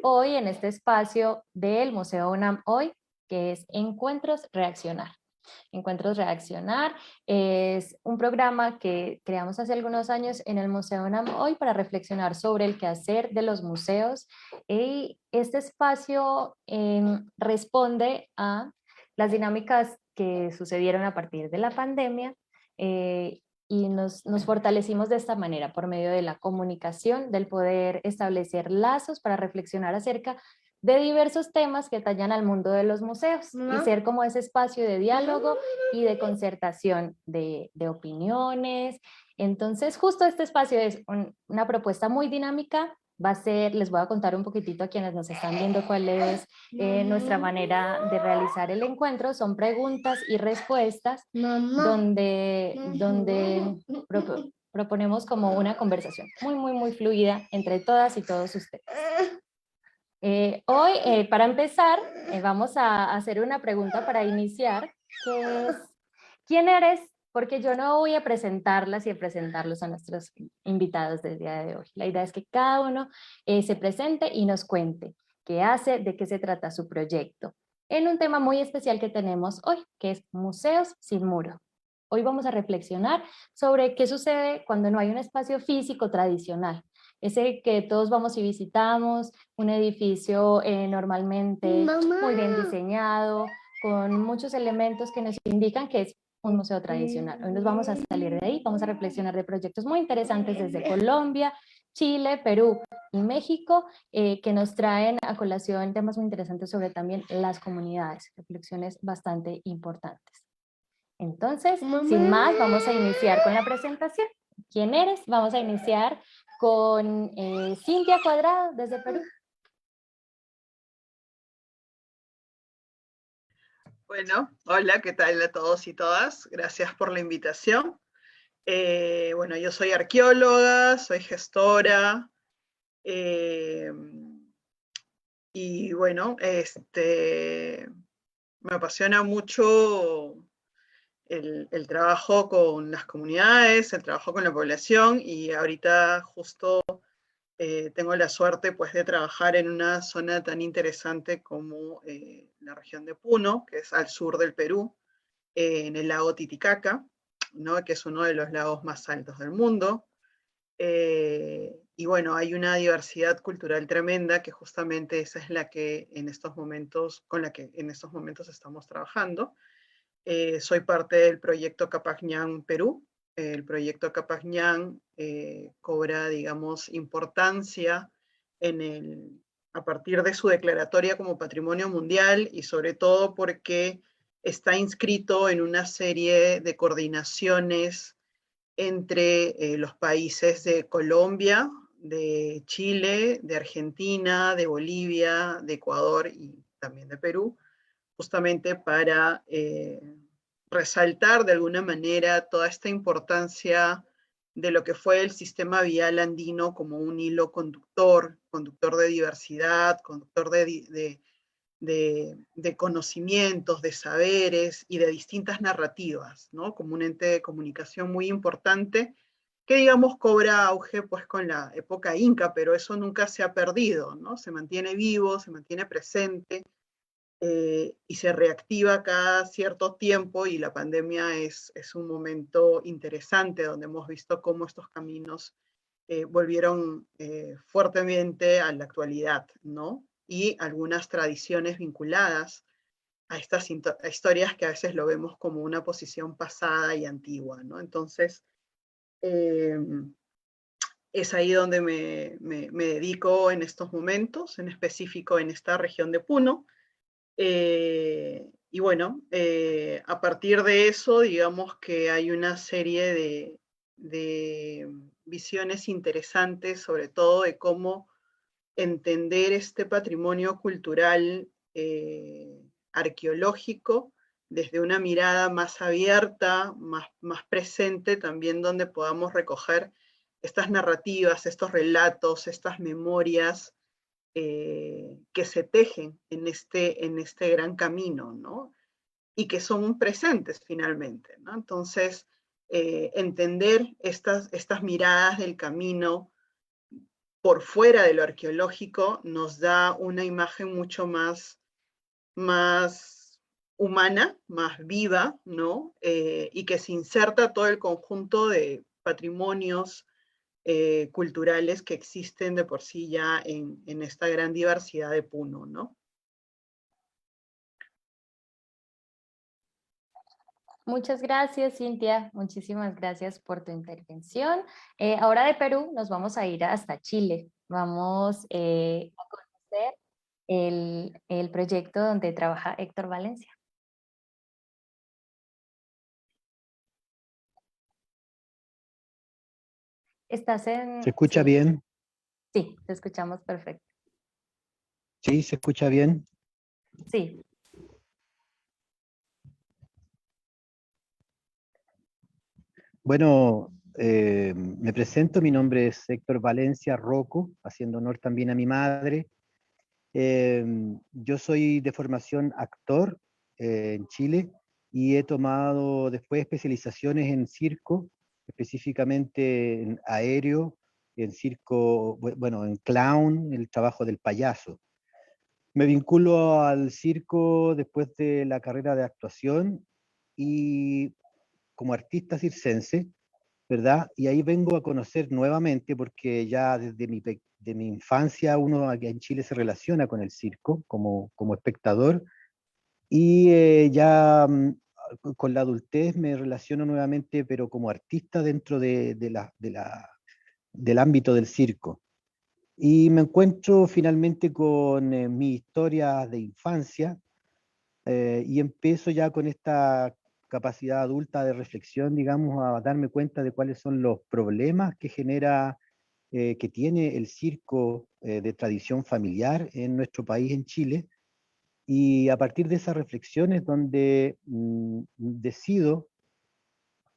hoy en este espacio del Museo UNAM Hoy, que es Encuentros Reaccionar. Encuentros Reaccionar es un programa que creamos hace algunos años en el Museo UNAM Hoy para reflexionar sobre el quehacer de los museos, y este espacio responde a las dinámicas que sucedieron a partir de la pandemia, y nos fortalecimos de esta manera por medio de la comunicación, del poder establecer lazos para reflexionar acerca de diversos temas que tallan al mundo de los museos y ser como ese espacio de diálogo y de concertación de opiniones. Entonces, justo este espacio es una propuesta muy dinámica. Va a ser, les voy a contar un poquitito a quienes nos están viendo cuál es nuestra manera de realizar el encuentro. Son preguntas y respuestas donde proponemos como una conversación muy fluida entre todas y todos ustedes. Hoy, para empezar, vamos a hacer una pregunta para iniciar, que es, ¿quién eres? Porque yo no voy a presentarlas y a presentarlos a nuestros invitados del día de hoy. La idea es que cada uno se presente y nos cuente qué hace, de qué se trata su proyecto, en un tema muy especial que tenemos hoy, que es Museos sin Muro. Hoy vamos a reflexionar sobre qué sucede cuando no hay un espacio físico tradicional, ese que todos vamos y visitamos, un edificio normalmente muy bien diseñado, con muchos elementos que nos indican que es un museo tradicional. Hoy nos vamos a salir de ahí, vamos a reflexionar de proyectos muy interesantes desde Colombia, Chile, Perú y México, que nos traen a colación temas muy interesantes sobre también las comunidades, reflexiones bastante importantes. Entonces, sin más, vamos a iniciar con la presentación. ¿Quién eres? Vamos a iniciar con Cintia Cuadrado, desde Perú. Bueno, hola, ¿qué tal a todos y todas? Gracias por la invitación. Bueno, yo soy arqueóloga, soy gestora, y bueno, me apasiona mucho el trabajo con las comunidades, el trabajo con la población, y ahorita justo tengo la suerte pues de trabajar en una zona tan interesante como la región de Puno, que es al sur del Perú, en el lago Titicaca, ¿no? Que es uno de los lagos más altos del mundo. Y bueno, hay una diversidad cultural tremenda que justamente esa es la que en estos momentos, con la que en estos momentos estamos trabajando. Soy parte del proyecto Capajñán Perú. El proyecto Capajñán cobra, digamos, importancia a partir de su declaratoria como patrimonio mundial, y sobre todo porque está inscrito en una serie de coordinaciones entre los países de Colombia, de Chile, de Argentina, de Bolivia, de Ecuador y también de Perú, justamente para resaltar de alguna manera toda esta importancia de lo que fue el sistema vial andino como un hilo conductor, conductor de diversidad, conductor de conocimientos, de saberes y de distintas narrativas, ¿no? Como un ente de comunicación muy importante que, digamos, cobra auge pues con la época inca, pero eso nunca se ha perdido, ¿no? Se mantiene vivo, se mantiene presente, y se reactiva cada cierto tiempo, y la pandemia es un momento interesante donde hemos visto cómo estos caminos volvieron fuertemente a la actualidad, ¿no? Y algunas tradiciones vinculadas a estas historias que a veces lo vemos como una posición pasada y antigua, ¿no? Entonces, eh, es ahí donde me dedico en estos momentos, en específico en esta región de Puno. Y bueno, a partir de eso, digamos que hay una serie de visiones interesantes, sobre todo de cómo entender este patrimonio cultural arqueológico desde una mirada más abierta, más presente, también donde podamos recoger estas narrativas, estos relatos, estas memorias que se tejen en este gran camino, ¿no? Y que son presentes finalmente, ¿no? Entonces, entender estas miradas del camino por fuera de lo arqueológico nos da una imagen mucho más humana, más viva, ¿no? Y que se inserta todo el conjunto de patrimonios culturales que existen de por sí ya en esta gran diversidad de Puno, ¿no? Muchas gracias, Cintia. Muchísimas gracias por tu intervención. Ahora de Perú nos vamos a ir hasta Chile. Vamos a conocer el proyecto donde trabaja Héctor Valencia. ¿Estás ¿Se en...? escucha Sí, bien? sí, te escuchamos perfecto. Sí, se escucha bien. Sí, Bueno, me presento, mi nombre es Héctor Valencia Rocco, haciendo honor también a mi madre. Yo soy de formación actor en Chile y he tomado después especializaciones en circo, específicamente en aéreo, en circo, bueno, en clown, el trabajo del payaso. Me vinculo al circo después de la carrera de actuación y como artista circense, ¿verdad? Y ahí vengo a conocer nuevamente, porque ya desde de mi infancia uno aquí en Chile se relaciona con el circo como espectador, y ya con la adultez me relaciono nuevamente, pero como artista dentro del ámbito del circo. Y me encuentro finalmente con mi historia de infancia, y empiezo ya con esta capacidad adulta de reflexión, digamos, a darme cuenta de cuáles son los problemas que genera, que tiene el circo de tradición familiar en nuestro país, en Chile. Y a partir de esas reflexiones donde decido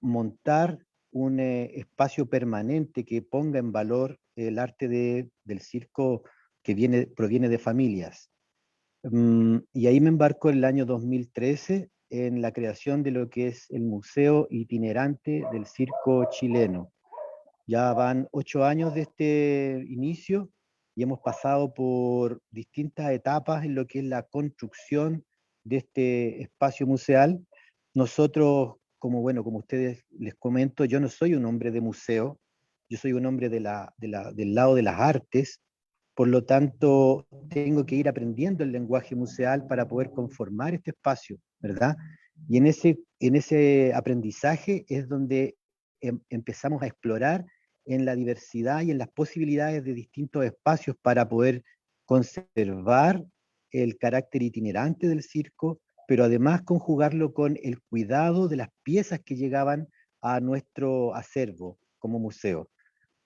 montar un espacio permanente que ponga en valor el arte del circo que proviene de familias. Y ahí me embarco en el año 2013 en la creación de lo que es el Museo Itinerante del Circo Chileno. Ya van 8 años de este inicio y hemos pasado por distintas etapas en lo que es la construcción de este espacio museal. Nosotros, como ustedes les comento, yo no soy un hombre de museo, yo soy un hombre del lado de las artes. Por lo tanto, tengo que ir aprendiendo el lenguaje museal para poder conformar este espacio, ¿verdad? Y en ese aprendizaje es donde empezamos a explorar en la diversidad y en las posibilidades de distintos espacios para poder conservar el carácter itinerante del circo, pero además conjugarlo con el cuidado de las piezas que llegaban a nuestro acervo como museo.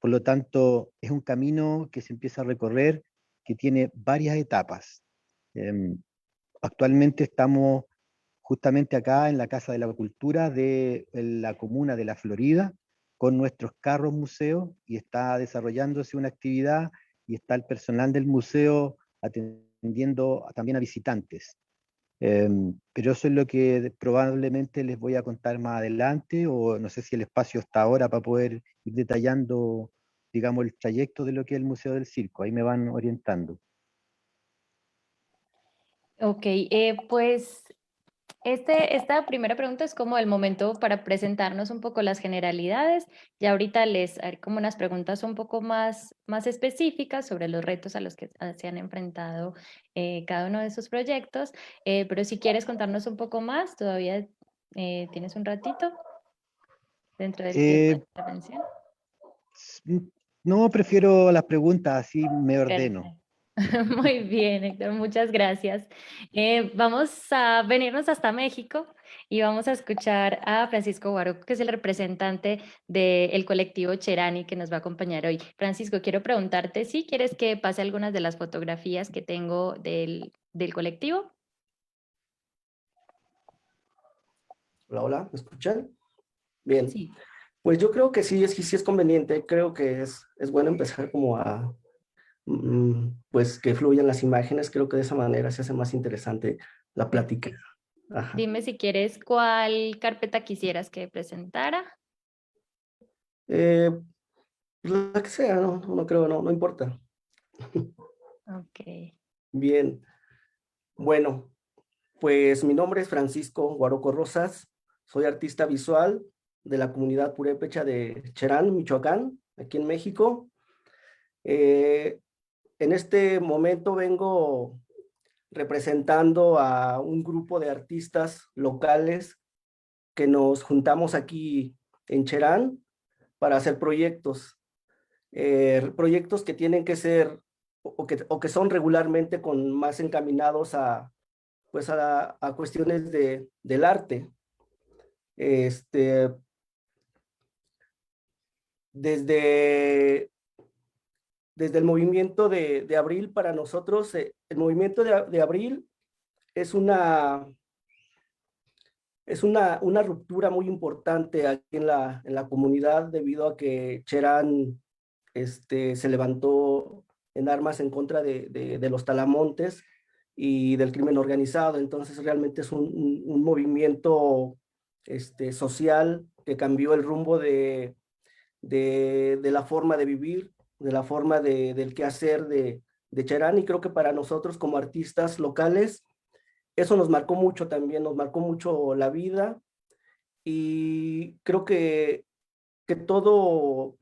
Por lo tanto, es un camino que se empieza a recorrer, que tiene varias etapas. Eh, Actualmente estamos justamente acá en la Casa de la Cultura de la comuna de La Florida, con nuestros carros museo, y está desarrollándose una actividad y está el personal del museo atendiendo también a visitantes. Pero eso es lo que probablemente les voy a contar más adelante, o no sé si el espacio está ahora para poder ir detallando, digamos, el trayecto de lo que es el Museo del Circo. Ahí me van orientando. ok. Pues esta primera pregunta es como el momento para presentarnos un poco las generalidades. Ya ahorita les haré como unas preguntas un poco más específicas sobre los retos a los que se han enfrentado cada uno de sus proyectos. Pero si quieres contarnos un poco más, todavía tienes un ratito dentro del tiempo de Eh, intervención. no, prefiero las preguntas, así me ordeno. Perfecto. Muy bien, Héctor, muchas gracias. Vamos a venirnos hasta México y vamos a escuchar a Francisco Guaroco, que es el representante del colectivo Cherani, que nos va a acompañar hoy. Francisco, quiero preguntarte si quieres que pase algunas de las fotografías que tengo del colectivo. Hola, hola, ¿me escuchan? Bien, Sí. pues yo creo que sí es conveniente, creo que es bueno empezar como a, pues que fluyan las imágenes, creo que de esa manera se hace más interesante la plática. Perfecto. Ajá. Dime si quieres cuál carpeta quisieras que presentara. Eh, La que sea, no creo, no importa. Ok. Bien, bueno, pues mi nombre es Francisco Guaroco Rosas, soy artista visual de la comunidad purépecha de Cherán, Michoacán, aquí en México. Eh, en este momento vengo representando a un grupo de artistas locales que nos juntamos aquí en Cherán para hacer proyectos. Proyectos que tienen que ser o que son regularmente más encaminados pues a cuestiones del arte. Este, desde, desde el movimiento de abril para nosotros, el movimiento de abril es una ruptura muy importante aquí en la comunidad debido a que Cherán se levantó en armas en contra de los talamontes y del crimen organizado. Entonces realmente es un movimiento social que cambió el rumbo de la forma de vivir, de la forma del quehacer de Cherán, y creo que para nosotros como artistas locales, eso nos marcó mucho también, nos marcó mucho la vida, y creo que todo,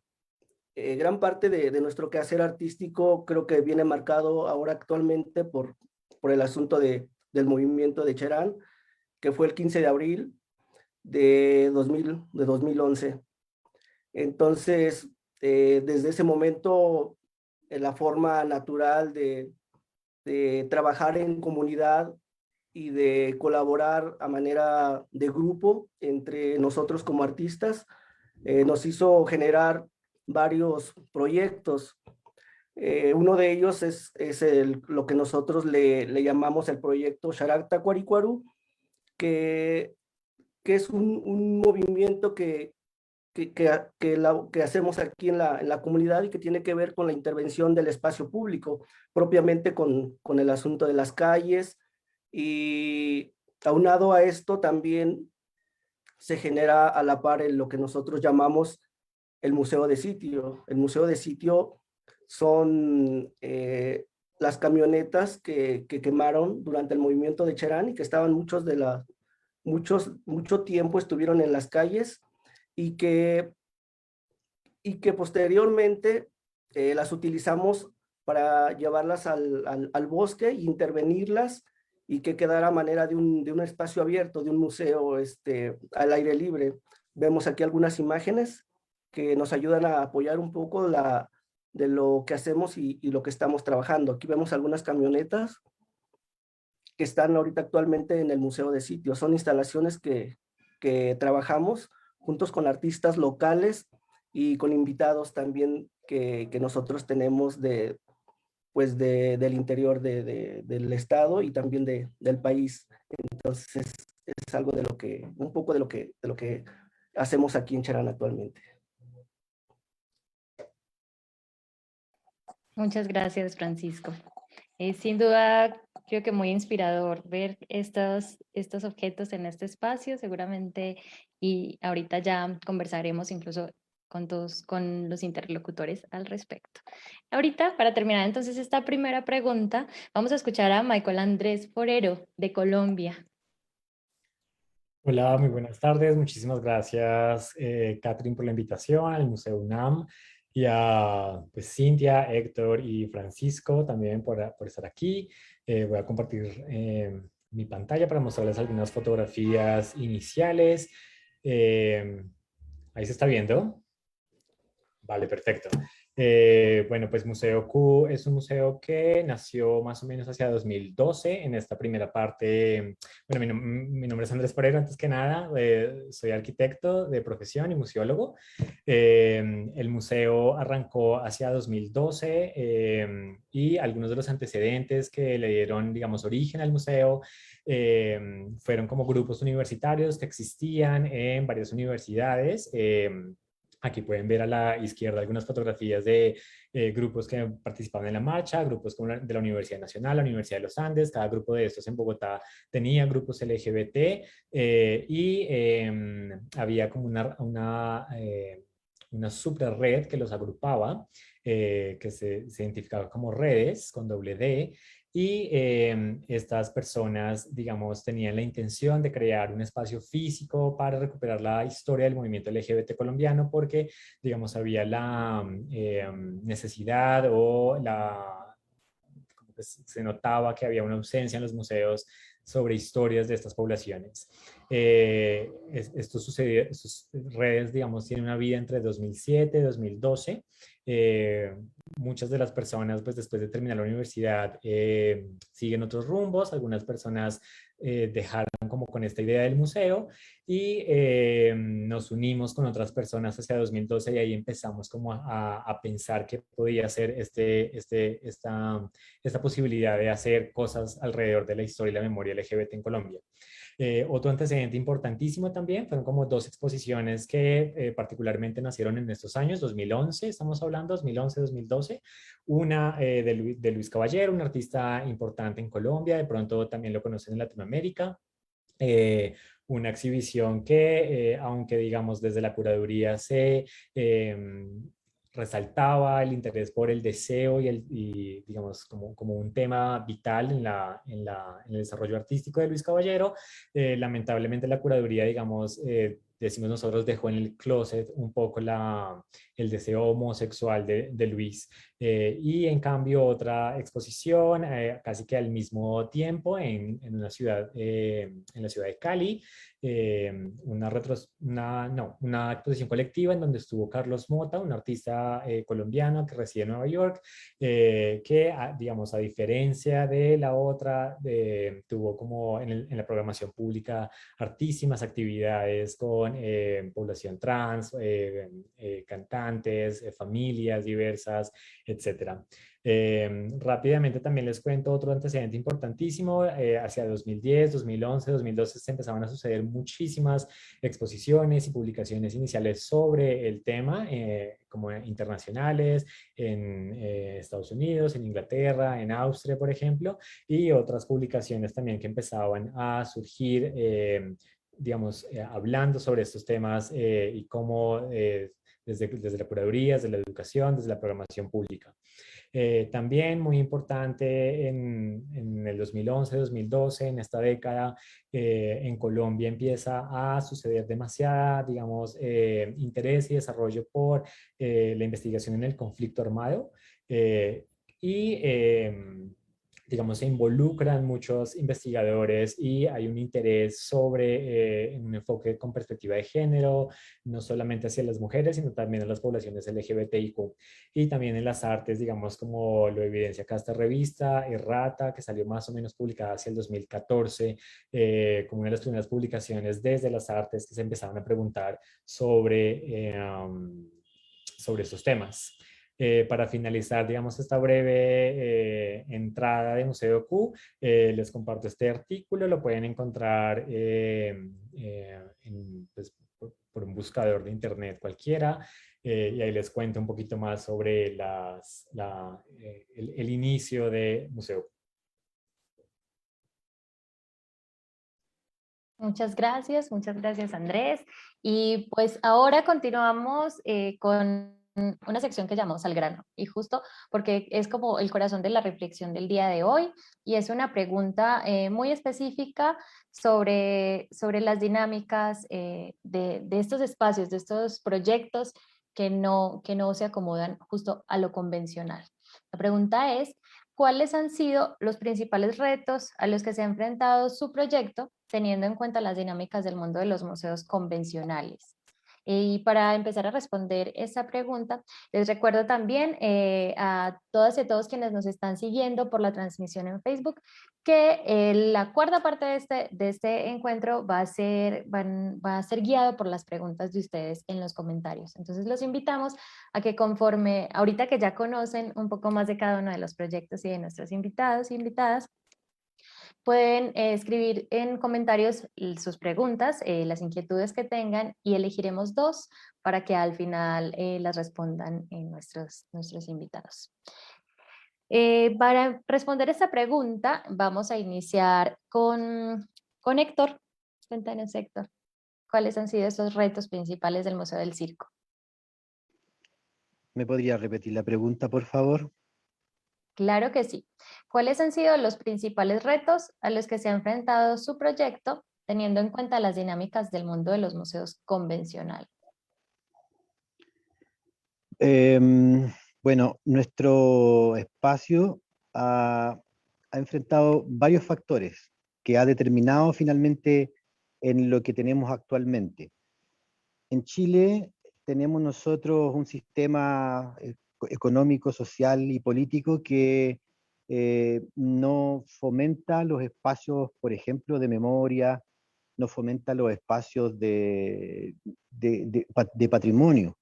gran parte de nuestro quehacer artístico creo que viene marcado ahora actualmente por el asunto del movimiento de Cherán, que fue el 15 de abril de 2011. Entonces, desde ese momento, la forma natural de trabajar en comunidad y de colaborar a manera de grupo entre nosotros como artistas, nos hizo generar varios proyectos. Uno de ellos es lo que nosotros le llamamos el proyecto Sharak Tacuaricuaru, que, que es un movimiento que hacemos aquí en la comunidad y que tiene que ver con la intervención del espacio público, propiamente con el asunto de las calles. Y aunado a esto también se genera a la par lo que nosotros llamamos el museo de sitio. El museo de sitio son las camionetas que quemaron durante el movimiento de Cherán y que estaban mucho tiempo estuvieron en las calles, y que posteriormente las utilizamos para llevarlas al bosque e intervenirlas, y que quedara a manera de un espacio abierto, de un museo al aire libre. Vemos aquí algunas imágenes que nos ayudan a apoyar un poco de lo que hacemos y lo que estamos trabajando. Aquí vemos algunas camionetas que están ahorita actualmente en el Museo de Sitio. Son instalaciones que trabajamos juntos con artistas locales y con invitados también que nosotros tenemos pues del interior del estado y también del país. Entonces es algo un poco de lo que hacemos aquí en Cherán actualmente. Muchas gracias, Francisco. Sin duda, creo que muy inspirador ver estos objetos en este espacio, seguramente, y ahorita ya conversaremos incluso con los interlocutores al respecto. Ahorita, para terminar entonces esta primera pregunta, vamos a escuchar a Michael Andrés Forero, de Colombia. Hola, muy buenas tardes. Muchísimas gracias, Catherine, por la invitación al Museo UNAM, y a pues, Cintia, Héctor y Francisco también por estar aquí. Voy a compartir mi pantalla para mostrarles algunas fotografías iniciales. Ahí se está viendo. Vale, perfecto. Bueno, pues Museo Q es un museo que nació más o menos hacia 2012. En esta primera parte, bueno, mi nombre es Andrés Pereira, antes que nada, soy arquitecto de profesión y museólogo. El museo arrancó hacia 2012, y algunos de los antecedentes que le dieron, digamos, origen al museo fueron como grupos universitarios que existían en varias universidades. Aquí pueden ver a la izquierda algunas fotografías de grupos que participaban en la marcha, grupos como de la Universidad Nacional, la Universidad de los Andes. Cada grupo de estos en Bogotá tenía grupos LGBT, y había como una subred que los agrupaba, que se identificaba como redes con doble D, y estas personas, digamos, tenían la intención de crear un espacio físico para recuperar la historia del movimiento LGBT colombiano, porque, digamos, había la necesidad o como que se notaba que había una ausencia en los museos sobre historias de estas poblaciones. Esto sucedió, sus redes, digamos, tienen una vida entre 2007 y 2012. Muchas de las personas, pues después de terminar la universidad, siguen otros rumbos. Algunas personas dejaron como con esta idea del museo y nos unimos con otras personas hacia 2012 y ahí empezamos como a pensar que podía ser esta posibilidad de hacer cosas alrededor de la historia y la memoria LGBT en Colombia. Otro antecedente importantísimo también fueron como dos exposiciones que particularmente nacieron en estos años, 2011, estamos hablando, 2011-2012. Una de Luis Caballero, un artista importante en Colombia, de pronto también lo conocen en Latinoamérica. Una exhibición que, aunque digamos desde la curaduría se resaltaba el interés por el deseo y digamos, como un tema vital en el desarrollo artístico de Luis Caballero. Lamentablemente la curaduría, digamos, decimos nosotros, dejó en el closet un poco el deseo homosexual de Luis. Y en cambio otra exposición, casi que al mismo tiempo, en la ciudad de Cali, una exposición colectiva en donde estuvo Carlos Mota, un artista colombiano que reside en Nueva York, que, digamos, a diferencia de la otra, tuvo como en la programación pública hartísimas actividades con población trans, cantantes, familias diversas, etcétera. Rápidamente también les cuento otro antecedente importantísimo. Hacia 2010, 2011, 2012 se empezaban a suceder muchísimas exposiciones y publicaciones iniciales sobre el tema, como internacionales, en Estados Unidos, en Inglaterra, en Austria, por ejemplo, y otras publicaciones también que empezaban a surgir, digamos, hablando sobre estos temas y cómo desde la curaduría, desde la educación, desde la programación pública. También muy importante en el 2011-2012, en esta década, en Colombia empieza a suceder demasiada, digamos, interés y desarrollo por la investigación en el conflicto armado. Y digamos, se involucran muchos investigadores y hay un interés sobre un enfoque con perspectiva de género, no solamente hacia las mujeres, sino también a las poblaciones LGBTIQ. Y también en las artes, digamos, como lo evidencia acá esta revista, Errata, que salió más o menos publicada hacia el 2014, como una de las primeras publicaciones desde las artes que se empezaron a preguntar sobre estos temas. Para finalizar, digamos, esta breve entrada de Museo Q, les comparto este artículo, lo pueden encontrar pues, por un buscador de internet cualquiera, y ahí les cuento un poquito más sobre el inicio de Museo Q. Muchas gracias Andrés. Y pues ahora continuamos con una sección que llamamos Al grano, y justo porque es como el corazón de la reflexión del día de hoy, y es una pregunta muy específica sobre las dinámicas de estos espacios, de estos proyectos que no se acomodan justo a lo convencional. La pregunta es, ¿cuáles han sido los principales retos a los que se ha enfrentado su proyecto, teniendo en cuenta las dinámicas del mundo de los museos convencionales? Y para empezar a responder esa pregunta, les recuerdo también a todas y a todos quienes nos están siguiendo por la transmisión en Facebook que la cuarta parte de este encuentro va a ser guiado por las preguntas de ustedes en los comentarios. Entonces los invitamos a que conforme, ahorita que ya conocen un poco más de cada uno de los proyectos y de nuestros invitados y invitadas, pueden escribir en comentarios sus preguntas, las inquietudes que tengan, y elegiremos dos para que al final las respondan nuestros invitados. Para responder esta pregunta, vamos a iniciar con Héctor. Cuéntanos, Héctor, ¿cuáles han sido esos retos principales del Museo del Circo? ¿Me podría repetir la pregunta, por favor? Claro que sí. ¿Cuáles han sido los principales retos a los que se ha enfrentado su proyecto, teniendo en cuenta las dinámicas del mundo de los museos convencionales? Bueno, nuestro espacio ha enfrentado varios factores que ha determinado finalmente en lo que tenemos actualmente. En Chile tenemos nosotros un sistema económico, social y político que no fomenta los espacios, por ejemplo, de memoria, no fomenta los espacios de patrimonio.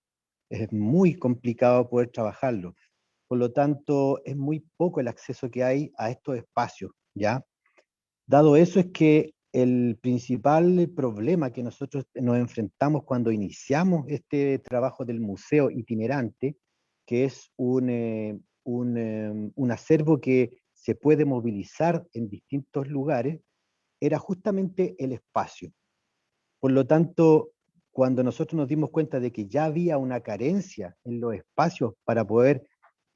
Es muy complicado poder trabajarlo. Por lo tanto, es muy poco el acceso que hay a estos espacios, ¿ya? Dado eso es que el principal problema que nosotros nos enfrentamos cuando iniciamos este trabajo del museo itinerante, que es un acervo que se puede movilizar en distintos lugares, era justamente el espacio. Por lo tanto, cuando nosotros nos dimos cuenta de que ya había una carencia en los espacios para poder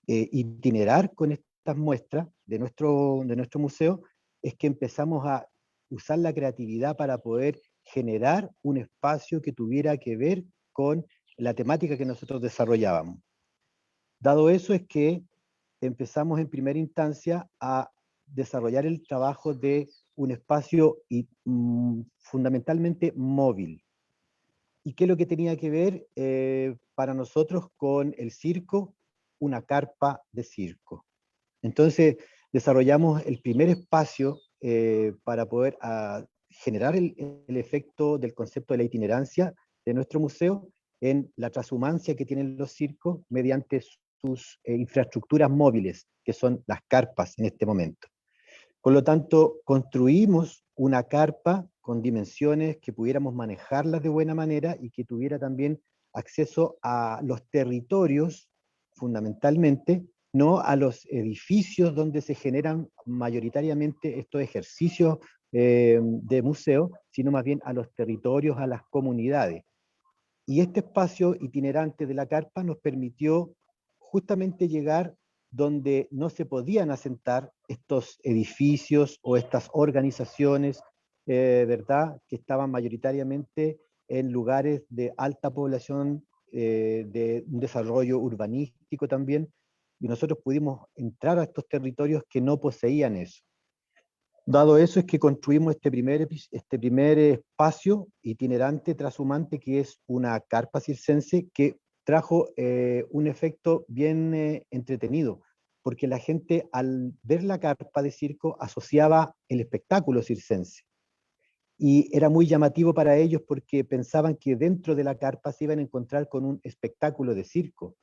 itinerar con estas muestras de nuestro museo, es que empezamos a usar la creatividad para poder generar un espacio que tuviera que ver con la temática que nosotros desarrollábamos. Dado eso es que empezamos en primera instancia a desarrollar el trabajo de un espacio fundamentalmente móvil. ¿Y qué es lo que tenía que ver para nosotros con el circo? Una carpa de circo. Entonces, desarrollamos el primer espacio para poder generar el efecto del concepto de la itinerancia de nuestro museo en la transhumancia que tienen los circos mediante sus infraestructuras móviles, que son las carpas en este momento. Por lo tanto, construimos una carpa con dimensiones que pudiéramos manejarlas de buena manera y que tuviera también acceso a los territorios, fundamentalmente, no a los edificios donde se generan mayoritariamente estos ejercicios de museo, sino más bien a los territorios, a las comunidades. Y este espacio itinerante de la carpa nos permitió justamente llegar donde no se podían asentar estos edificios o estas organizaciones, ¿verdad?, que estaban mayoritariamente en lugares de alta población, de un desarrollo urbanístico también, y nosotros pudimos entrar a estos territorios que no poseían eso. Dado eso es que construimos este primer espacio itinerante trashumante, que es una carpa circense que trajo un efecto bien entretenido, porque la gente al ver la carpa de circo asociaba el espectáculo circense. Y era muy llamativo para ellos porque pensaban que dentro de la carpa se iban a encontrar con un espectáculo de circo,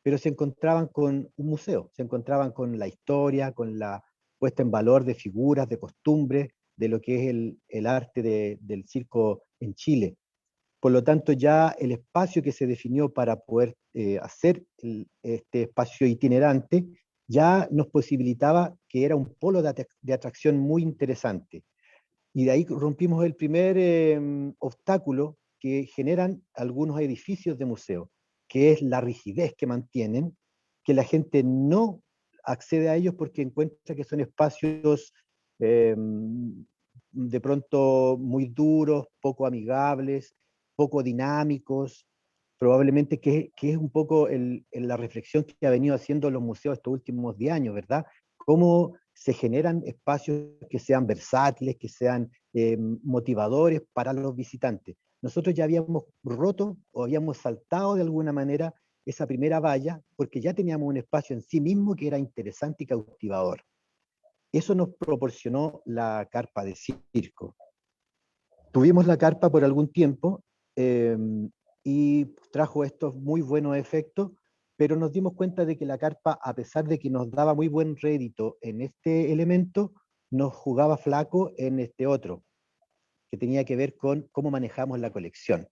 pero se encontraban con un museo, se encontraban con la historia, con la puesta en valor de figuras, de costumbres, de lo que es el arte del circo en Chile. Por lo tanto, ya el espacio que se definió para poder hacer este espacio itinerante ya nos posibilitaba que era un polo de atracción muy interesante. Y de ahí rompimos el primer obstáculo que generan algunos edificios de museo, que es la rigidez que mantienen, que la gente no accede a ellos porque encuentra que son espacios de pronto muy duros, poco amigables, poco dinámicos, probablemente que es un poco la reflexión que ha venido haciendo los museos estos últimos 10 años, ¿verdad? Cómo se generan espacios que sean versátiles, que sean motivadores para los visitantes. Nosotros ya habíamos roto o habíamos saltado de alguna manera esa primera valla porque ya teníamos un espacio en sí mismo que era interesante y cautivador. Eso nos proporcionó la carpa de circo. Tuvimos la carpa por algún tiempo y trajo estos muy buenos efectos, pero nos dimos cuenta de que la carpa, a pesar de que nos daba muy buen rédito en este elemento, nos jugaba flaco en este otro, que tenía que ver con cómo manejamos la colección.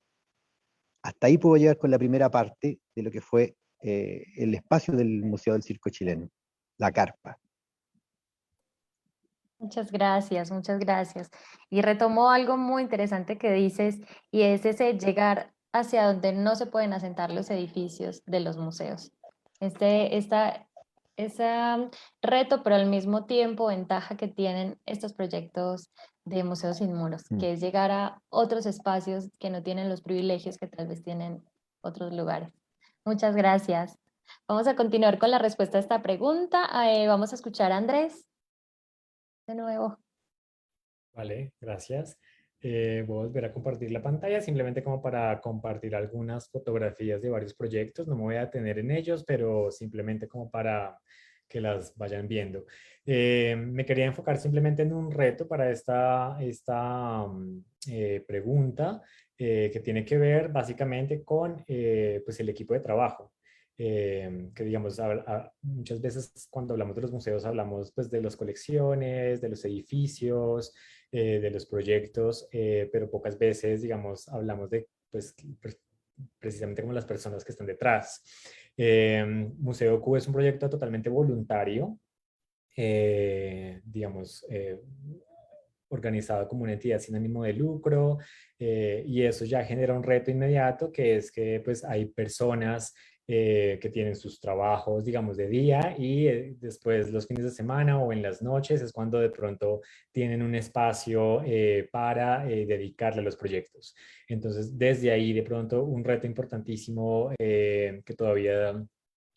Hasta ahí puedo llegar con la primera parte de lo que fue el espacio del Museo del Circo Chileno, la carpa. Muchas gracias, muchas gracias. Y retomo algo muy interesante que dices, y es ese llegar hacia donde no se pueden asentar los edificios de los museos. ese reto, pero al mismo tiempo ventaja que tienen estos proyectos de Museos Sin Muros, que es llegar a otros espacios que no tienen los privilegios que tal vez tienen otros lugares. Muchas gracias. Vamos a continuar con la respuesta a esta pregunta. Vamos a escuchar a Andrés de nuevo. Vale, gracias. Voy a volver a compartir la pantalla simplemente como para compartir algunas fotografías de varios proyectos. No me voy a detener en ellos, pero simplemente como para que las vayan viendo. Me quería enfocar simplemente en un reto para esta pregunta que tiene que ver básicamente con pues el equipo de trabajo. Que digamos, muchas veces cuando hablamos de los museos hablamos pues de las colecciones, de los edificios, de los proyectos, pero pocas veces, digamos, hablamos de, pues, precisamente como las personas que están detrás. Museo Q es un proyecto totalmente voluntario, digamos, organizado como una entidad sin ánimo de lucro, y eso ya genera un reto inmediato, que es que pues hay personas que tienen sus trabajos, digamos, de día y después los fines de semana o en las noches es cuando de pronto tienen un espacio para dedicarle a los proyectos. Entonces, desde ahí de pronto un reto importantísimo que todavía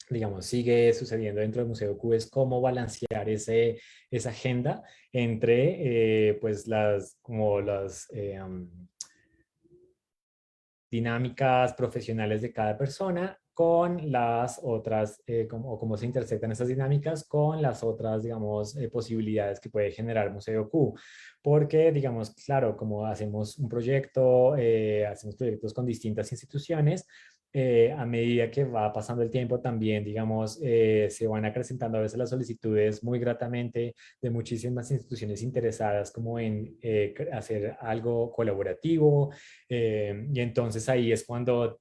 digamos, sigue sucediendo dentro del Museo Q es cómo balancear esa agenda entre pues como las dinámicas profesionales de cada persona con las otras, o cómo se intersectan esas dinámicas con las otras, digamos, posibilidades que puede generar Museo Q. Porque, digamos, claro, como hacemos un proyecto, hacemos proyectos con distintas instituciones, a medida que va pasando el tiempo también, digamos, se van acrecentando a veces las solicitudes muy gratamente de muchísimas instituciones interesadas como en hacer algo colaborativo, y entonces ahí es cuando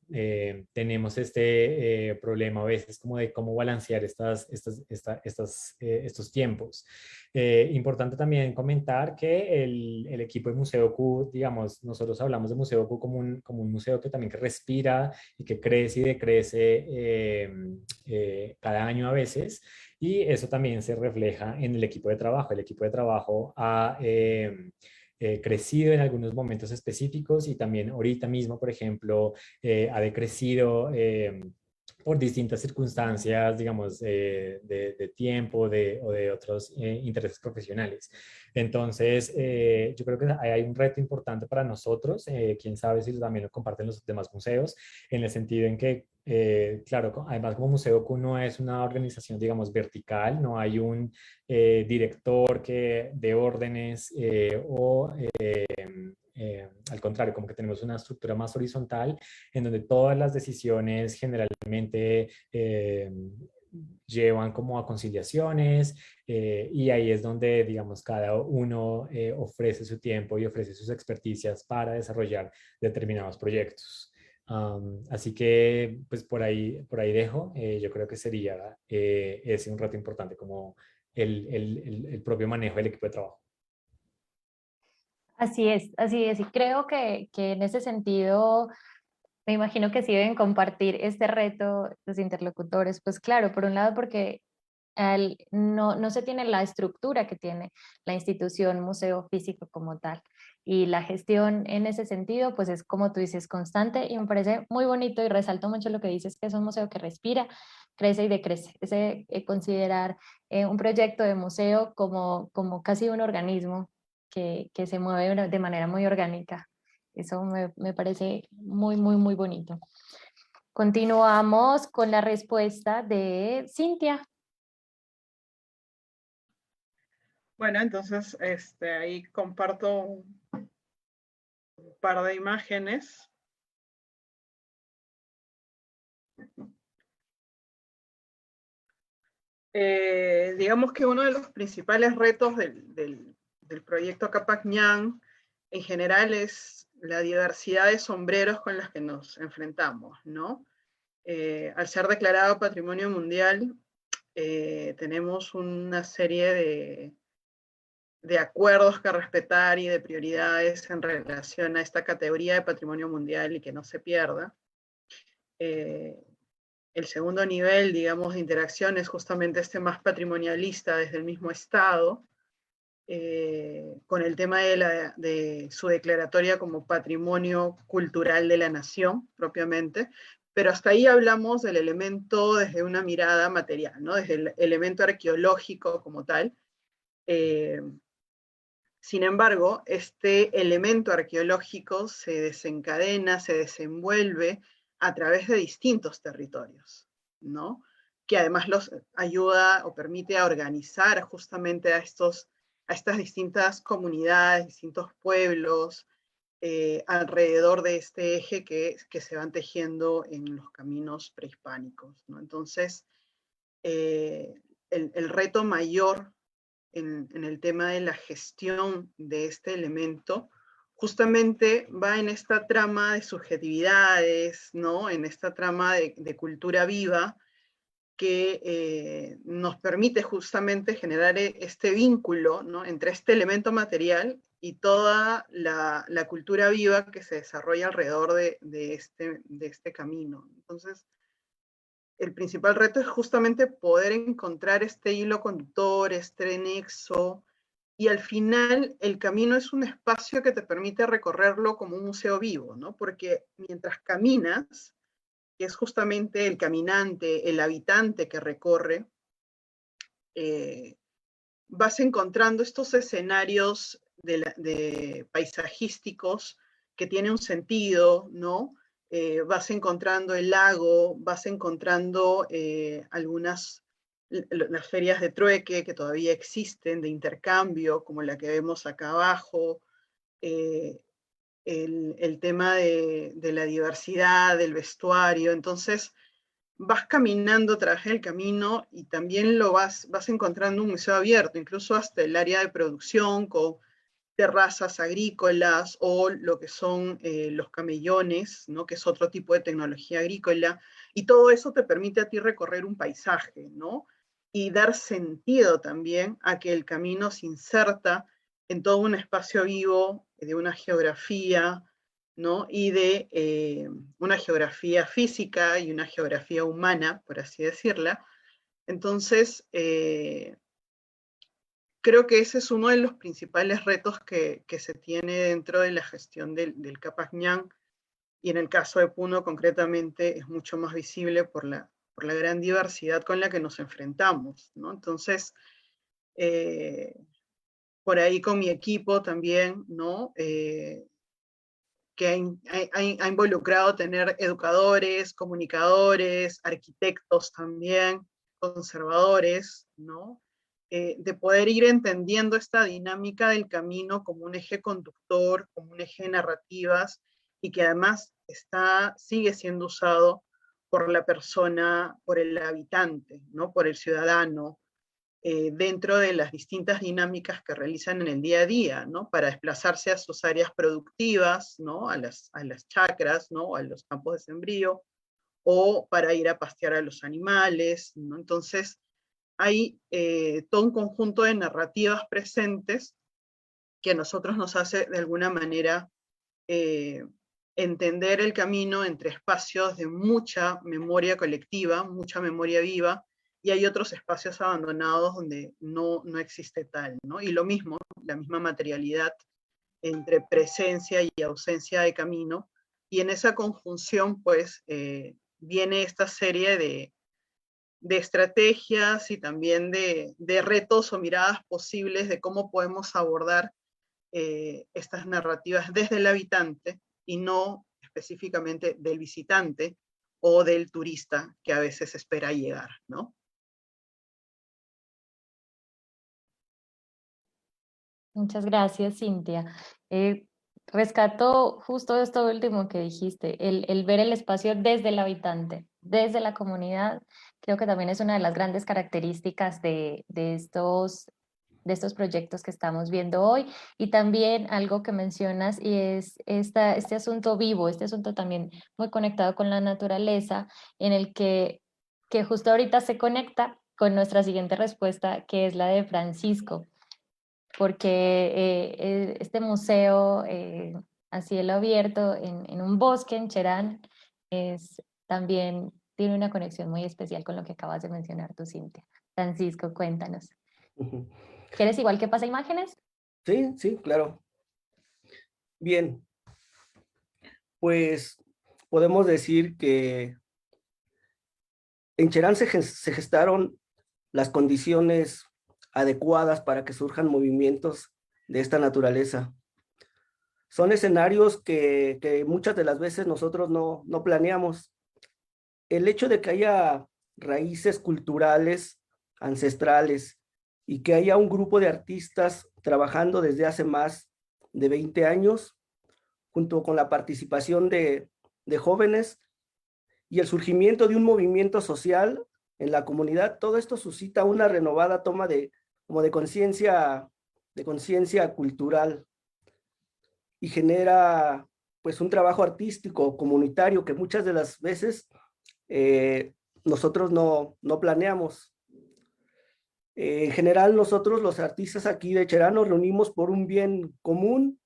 tenemos este problema a veces como de cómo balancear estos tiempos. Importante también comentar que el equipo de Museo Q, digamos, nosotros hablamos de Museo Q como un museo que también que respira y que crece y decrece cada año a veces, y eso también se refleja en el equipo de trabajo. El equipo de trabajo ha crecido en algunos momentos específicos y también ahorita mismo, por ejemplo, ha decrecido por distintas circunstancias, digamos, de tiempo o de otros intereses profesionales. Entonces, yo creo que hay un reto importante para nosotros, quién sabe si también lo comparten los demás museos, en el sentido en que, claro, además como Museo Q no es una organización, digamos, vertical, no hay un director que de órdenes al contrario, como que tenemos una estructura más horizontal en donde todas las decisiones generalmente llevan como a conciliaciones, y ahí es donde, digamos, cada uno ofrece su tiempo y ofrece sus experticias para desarrollar determinados proyectos. Así que, pues por ahí dejo. Yo creo que sería ese un reto importante como el propio manejo del equipo de trabajo. Así es, así es. Y creo que en ese sentido, me imagino que sí deben compartir este reto los interlocutores. Pues claro, por un lado porque no se tiene la estructura que tiene la institución museo físico como tal. Y la gestión en ese sentido, pues es como tú dices, constante y me parece muy bonito y resalto mucho lo que dices, que es un museo que respira, crece y decrece. Considerar un proyecto de museo como casi un organismo que se mueve de manera muy orgánica. Eso me parece muy, muy, muy bonito. Continuamos con la respuesta de Cintia. Bueno, entonces ahí comparto un par de imágenes. Digamos que uno de los principales retos del proyecto Capac Ñan en general es la diversidad de sombreros con los que nos enfrentamos, ¿no? Al ser declarado Patrimonio Mundial, tenemos una serie de acuerdos que respetar y de prioridades en relación a esta categoría de Patrimonio Mundial y que no se pierda. El segundo nivel, digamos, de interacción es justamente este más patrimonialista desde el mismo Estado, con el tema de su declaratoria como patrimonio cultural de la nación, propiamente, pero hasta ahí hablamos del elemento desde una mirada material, ¿no? Desde el elemento arqueológico como tal. Sin embargo, este elemento arqueológico se desencadena, se desenvuelve a través de distintos territorios, ¿no? Que además los ayuda o permite a organizar justamente a estas distintas comunidades, distintos pueblos, alrededor de este eje que se van tejiendo en los caminos prehispánicos, ¿no? Entonces, el reto mayor en el tema de la gestión de este elemento, justamente va en esta trama de subjetividades, ¿no? En esta trama de cultura viva, que nos permite justamente generar este vínculo, ¿no? Entre este elemento material y toda la cultura viva que se desarrolla alrededor de este camino. Entonces, el principal reto es justamente poder encontrar este hilo conductor, este nexo, y al final el camino es un espacio que te permite recorrerlo como un museo vivo, ¿no? Porque mientras caminas, que es justamente el caminante, el habitante que recorre, vas encontrando estos escenarios paisajísticos que tienen un sentido, ¿no? Vas encontrando el lago, vas encontrando las ferias de trueque que todavía existen, de intercambio, como la que vemos acá abajo, el tema de la diversidad, del vestuario. Entonces, vas caminando a través del camino y también vas encontrando un museo abierto, incluso hasta el área de producción con terrazas agrícolas o lo que son los camellones, ¿no? Que es otro tipo de tecnología agrícola, y todo eso te permite a ti recorrer un paisaje, ¿no? Y dar sentido también a que el camino se inserta en todo un espacio vivo, de una geografía, ¿no? Y de una geografía física y una geografía humana, por así decirla. Entonces, creo que ese es uno de los principales retos que se tiene dentro de la gestión del Capac Ñan, y en el caso de Puno concretamente es mucho más visible por la gran diversidad con la que nos enfrentamos, ¿no? Entonces, por ahí con mi equipo también, ¿no? Que ha involucrado tener educadores, comunicadores, arquitectos también, conservadores, ¿no? De poder ir entendiendo esta dinámica del camino como un eje conductor, como un eje de narrativas, y que además sigue siendo usado por la persona, por el habitante, ¿no? Por el ciudadano, dentro de las distintas dinámicas que realizan en el día a día, ¿no? Para desplazarse a sus áreas productivas, ¿no? A las chacras, ¿no? A los campos de sembrío, o para ir a pastear a los animales, ¿no? Entonces, hay todo un conjunto de narrativas presentes que a nosotros nos hace de alguna manera entender el camino entre espacios de mucha memoria colectiva, mucha memoria viva, y hay otros espacios abandonados donde no existe tal, ¿no? Y lo mismo, la misma materialidad entre presencia y ausencia de camino, y en esa conjunción, pues, viene esta serie de estrategias y también de retos o miradas posibles de cómo podemos abordar estas narrativas desde el habitante y no específicamente del visitante o del turista que a veces espera llegar, ¿no? Muchas gracias, Cintia. Rescato justo esto último que dijiste, el ver el espacio desde el habitante, desde la comunidad. Creo que también es una de las grandes características de estos proyectos que estamos viendo hoy. Y también algo que mencionas y es este asunto vivo, este asunto también muy conectado con la naturaleza, en el que justo ahorita se conecta con nuestra siguiente respuesta, que es la de Francisco, porque este museo a cielo abierto en un bosque en Cherán es también tiene una conexión muy especial con lo que acabas de mencionar tú, Cintia. Francisco, cuéntanos. Ujú. ¿Quieres igual que pasa imágenes? Sí, sí, claro. Bien, pues podemos decir que en Cherán se gestaron las condiciones adecuadas para que surjan movimientos de esta naturaleza. Son escenarios que muchas de las veces nosotros no planeamos. El hecho de que haya raíces culturales, ancestrales, y que haya un grupo de artistas trabajando desde hace más de 20 años, junto con la participación de jóvenes y el surgimiento de un movimiento social en la comunidad, todo esto suscita una renovada toma como de conciencia cultural y genera pues un trabajo artístico comunitario que muchas de las veces nosotros no planeamos. En general, nosotros los artistas aquí de Cherán nos reunimos por un bien común,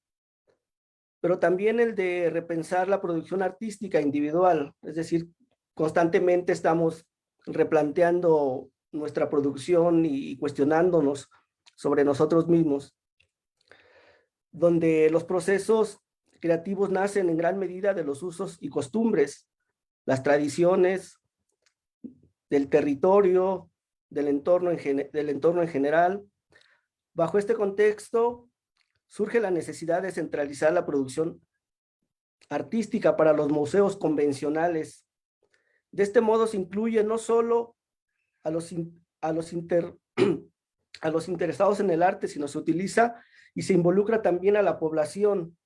pero también el de repensar la producción artística individual, es decir, constantemente estamos replanteando nuestra producción y cuestionándonos sobre nosotros mismos, donde los procesos creativos nacen en gran medida de los usos y costumbres, las tradiciones del territorio, del entorno en general. Bajo este contexto, surge la necesidad de centralizar la producción artística para los museos convencionales. De este modo se incluye no solo a los, a los, inter, a los interesados en el arte, sino se utiliza y se involucra también a la población.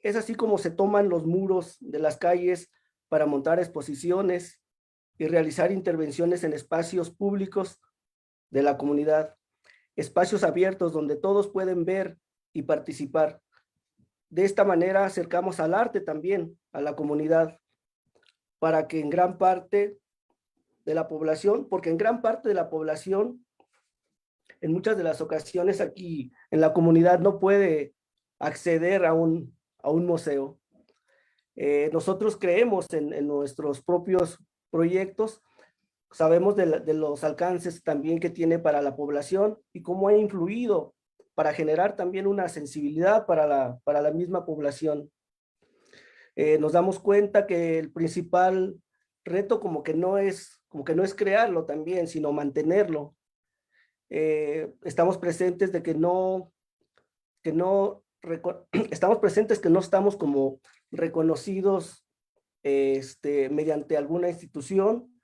Es así como se toman los muros de las calles para montar exposiciones y realizar intervenciones en espacios públicos de la comunidad, espacios abiertos donde todos pueden ver y participar. De esta manera acercamos al arte también a la comunidad, para que en gran parte de la población, porque en gran parte de la población, en muchas de las ocasiones aquí en la comunidad no puede acceder a un museo. Nosotros creemos en nuestros propios proyectos, sabemos de los alcances también que tiene para la población y cómo ha influido para generar también una sensibilidad para la misma población. Nos damos cuenta que el principal reto como que no es crearlo también, sino mantenerlo. Estamos presentes de estamos presentes que no estamos como reconocidos mediante alguna institución.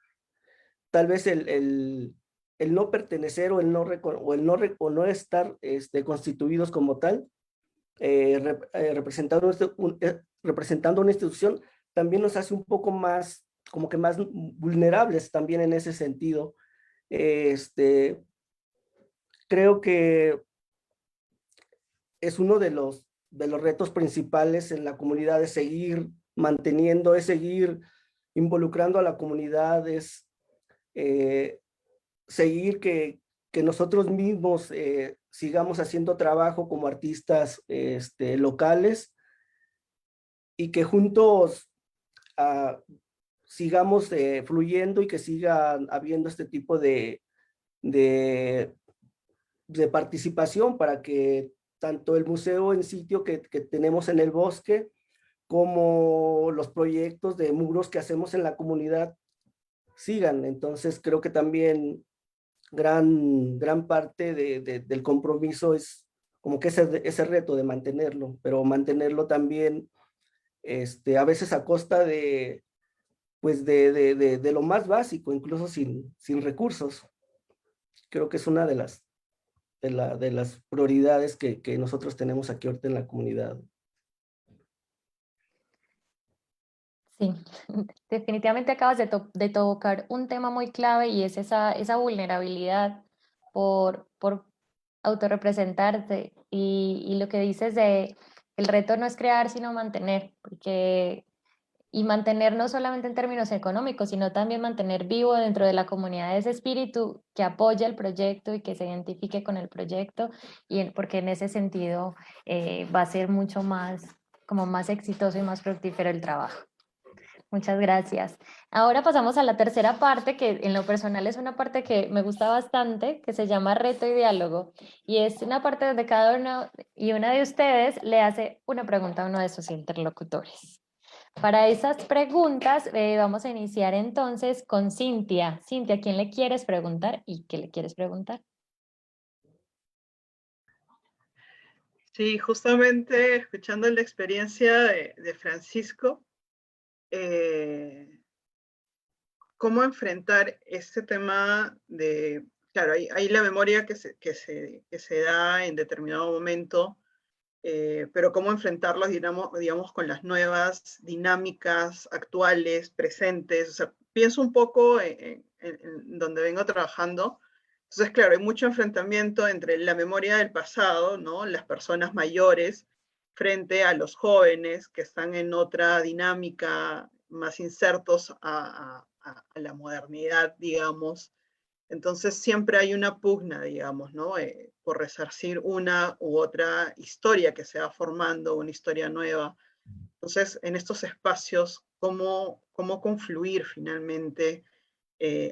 Tal vez el no pertenecer o el no estar constituidos como tal, representando una institución, también nos hace un poco más, como que más vulnerables también en ese sentido. Creo que es uno de los retos principales en la comunidad, es seguir manteniendo, es seguir involucrando a la comunidad, es seguir que nosotros mismos sigamos haciendo trabajo como artistas locales y que juntos sigamos fluyendo y que siga habiendo este tipo de participación para que tanto el museo en sitio que tenemos en el bosque como los proyectos de muros que hacemos en la comunidad sigan. Entonces creo que también gran parte del compromiso es como que ese reto de mantenerlo, pero mantenerlo también a veces a costa pues de lo más básico, incluso sin recursos. Creo que es una de las prioridades que nosotros tenemos aquí ahorita en la comunidad. Sí, definitivamente acabas de tocar un tema muy clave y es esa vulnerabilidad por autorrepresentarte y lo que dices de el reto no es crear sino mantener, y mantener no solamente en términos económicos, sino también mantener vivo dentro de la comunidad ese espíritu que apoya el proyecto y que se identifique con el proyecto, porque en ese sentido va a ser mucho más, como más exitoso y más fructífero el trabajo. Muchas gracias. Ahora pasamos a la tercera parte, que en lo personal es una parte que me gusta bastante, que se llama reto y diálogo. Y es una parte donde cada uno y una de ustedes le hace una pregunta a uno de sus interlocutores. Para esas preguntas vamos a iniciar entonces con Cintia. Cintia, ¿quién le quieres preguntar y qué le quieres preguntar? Sí, justamente escuchando la experiencia de Francisco, cómo enfrentar este tema de, claro, hay la memoria que se da en determinado momento, pero cómo enfrentarlos, digamos, con las nuevas dinámicas actuales, presentes. O sea, pienso un poco en donde vengo trabajando. Entonces, claro, hay mucho enfrentamiento entre la memoria del pasado, ¿no? Las personas mayores, frente a los jóvenes que están en otra dinámica, más insertos a la modernidad, digamos. Entonces siempre hay una pugna, digamos, ¿no? Por resarcir una u otra historia que se va formando, una historia nueva. Entonces, en estos espacios, cómo confluir finalmente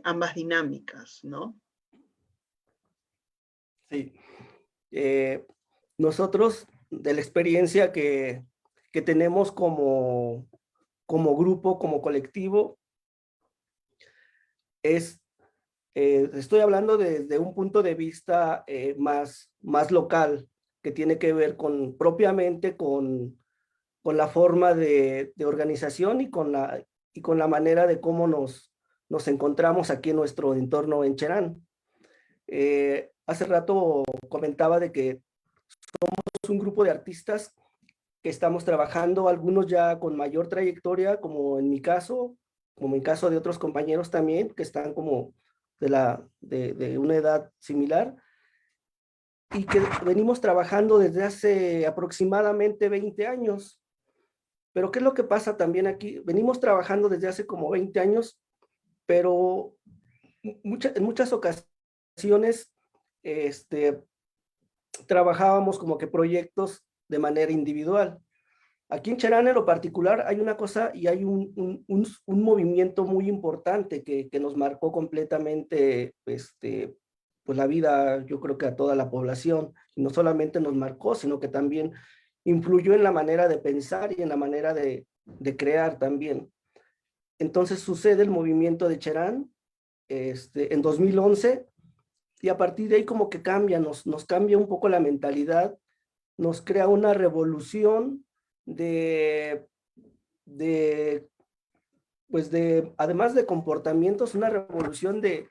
ambas dinámicas, ¿no? Sí. Nosotros, de la experiencia que tenemos como grupo, como colectivo, estoy hablando desde un punto de vista más local, que tiene que ver propiamente con la forma de organización y con la manera de cómo nos encontramos aquí en nuestro entorno en Cherán. Hace rato comentaba de que somos un grupo de artistas que estamos trabajando, algunos ya con mayor trayectoria, como en mi caso, como en caso de otros compañeros también, que están como de una edad similar, y que venimos trabajando desde hace aproximadamente 20 años. Pero ¿qué es lo que pasa también aquí? Venimos trabajando desde hace como 20 años, pero en muchas ocasiones trabajábamos como que proyectos de manera individual. Aquí en Cherán en lo particular hay una cosa y hay un movimiento muy importante que nos marcó completamente pues la vida, yo creo que a toda la población, y no solamente nos marcó, sino que también influyó en la manera de pensar y en la manera de crear también. Entonces sucede el movimiento de Cherán en 2011, y a partir de ahí como que cambia, nos cambia un poco la mentalidad, nos crea una revolución además de comportamientos, una revolución de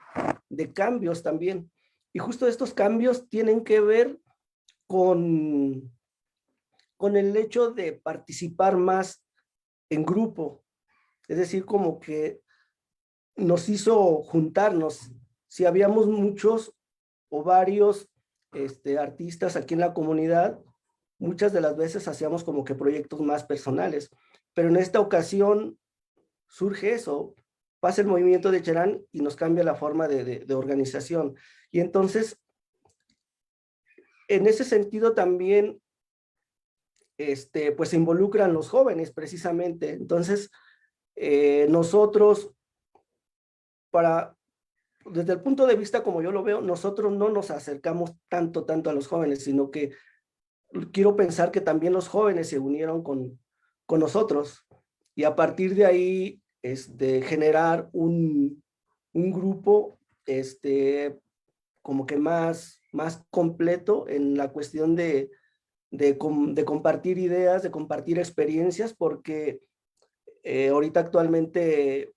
cambios también. Y justo estos cambios tienen que ver con el hecho de participar más en grupo. Es decir, como que nos hizo juntarnos. Si habíamos muchos o varios artistas aquí en la comunidad, muchas de las veces hacíamos como que proyectos más personales, pero en esta ocasión surge eso, pasa el movimiento de Cherán y nos cambia la forma de organización. Y entonces, en ese sentido también, pues se involucran los jóvenes precisamente. Entonces, nosotros, desde el punto de vista como yo lo veo, nosotros no nos acercamos tanto a los jóvenes, sino que quiero pensar que también los jóvenes se unieron con nosotros, y a partir de ahí generar un grupo como que más completo en la cuestión de compartir ideas, de compartir experiencias, porque ahorita actualmente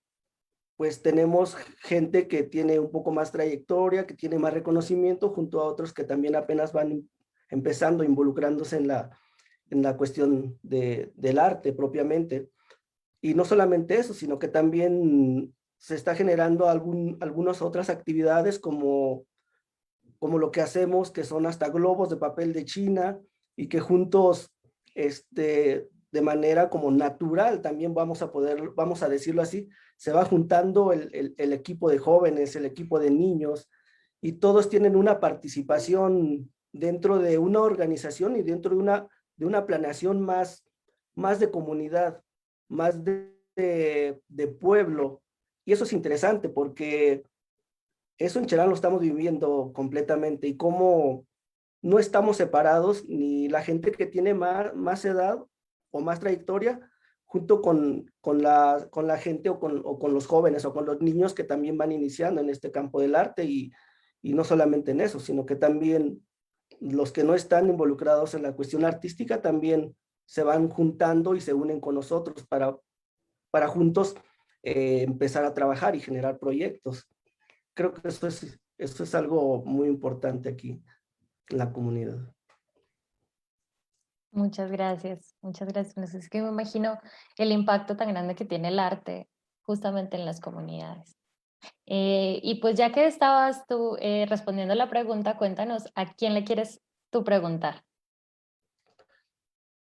pues tenemos gente que tiene un poco más trayectoria, que tiene más reconocimiento, junto a otros que también apenas van empezando, involucrándose en la cuestión del arte propiamente. Y no solamente eso, sino que también se está generando algunas otras actividades como lo que hacemos, que son hasta globos de papel de China, y que juntos, de manera como natural, también vamos a decirlo así, se va juntando el equipo de jóvenes, el equipo de niños, y todos tienen una participación dentro de una organización y dentro de una planeación más de comunidad, más de de pueblo. Y eso es interesante porque eso en Cherán lo estamos viviendo completamente y cómo no estamos separados ni la gente que tiene más edad o más trayectoria junto con la gente o con los jóvenes o con los niños que también van iniciando en este campo del arte y no solamente en eso, sino que también los que no están involucrados en la cuestión artística también se van juntando y se unen con nosotros para juntos empezar a trabajar y generar proyectos. Creo que eso es algo muy importante aquí en la comunidad. Muchas gracias, muchas gracias. Pues es que me imagino el impacto tan grande que tiene el arte justamente en las comunidades. Y pues ya que estabas tú respondiendo la pregunta, cuéntanos, ¿a quién le quieres tú preguntar?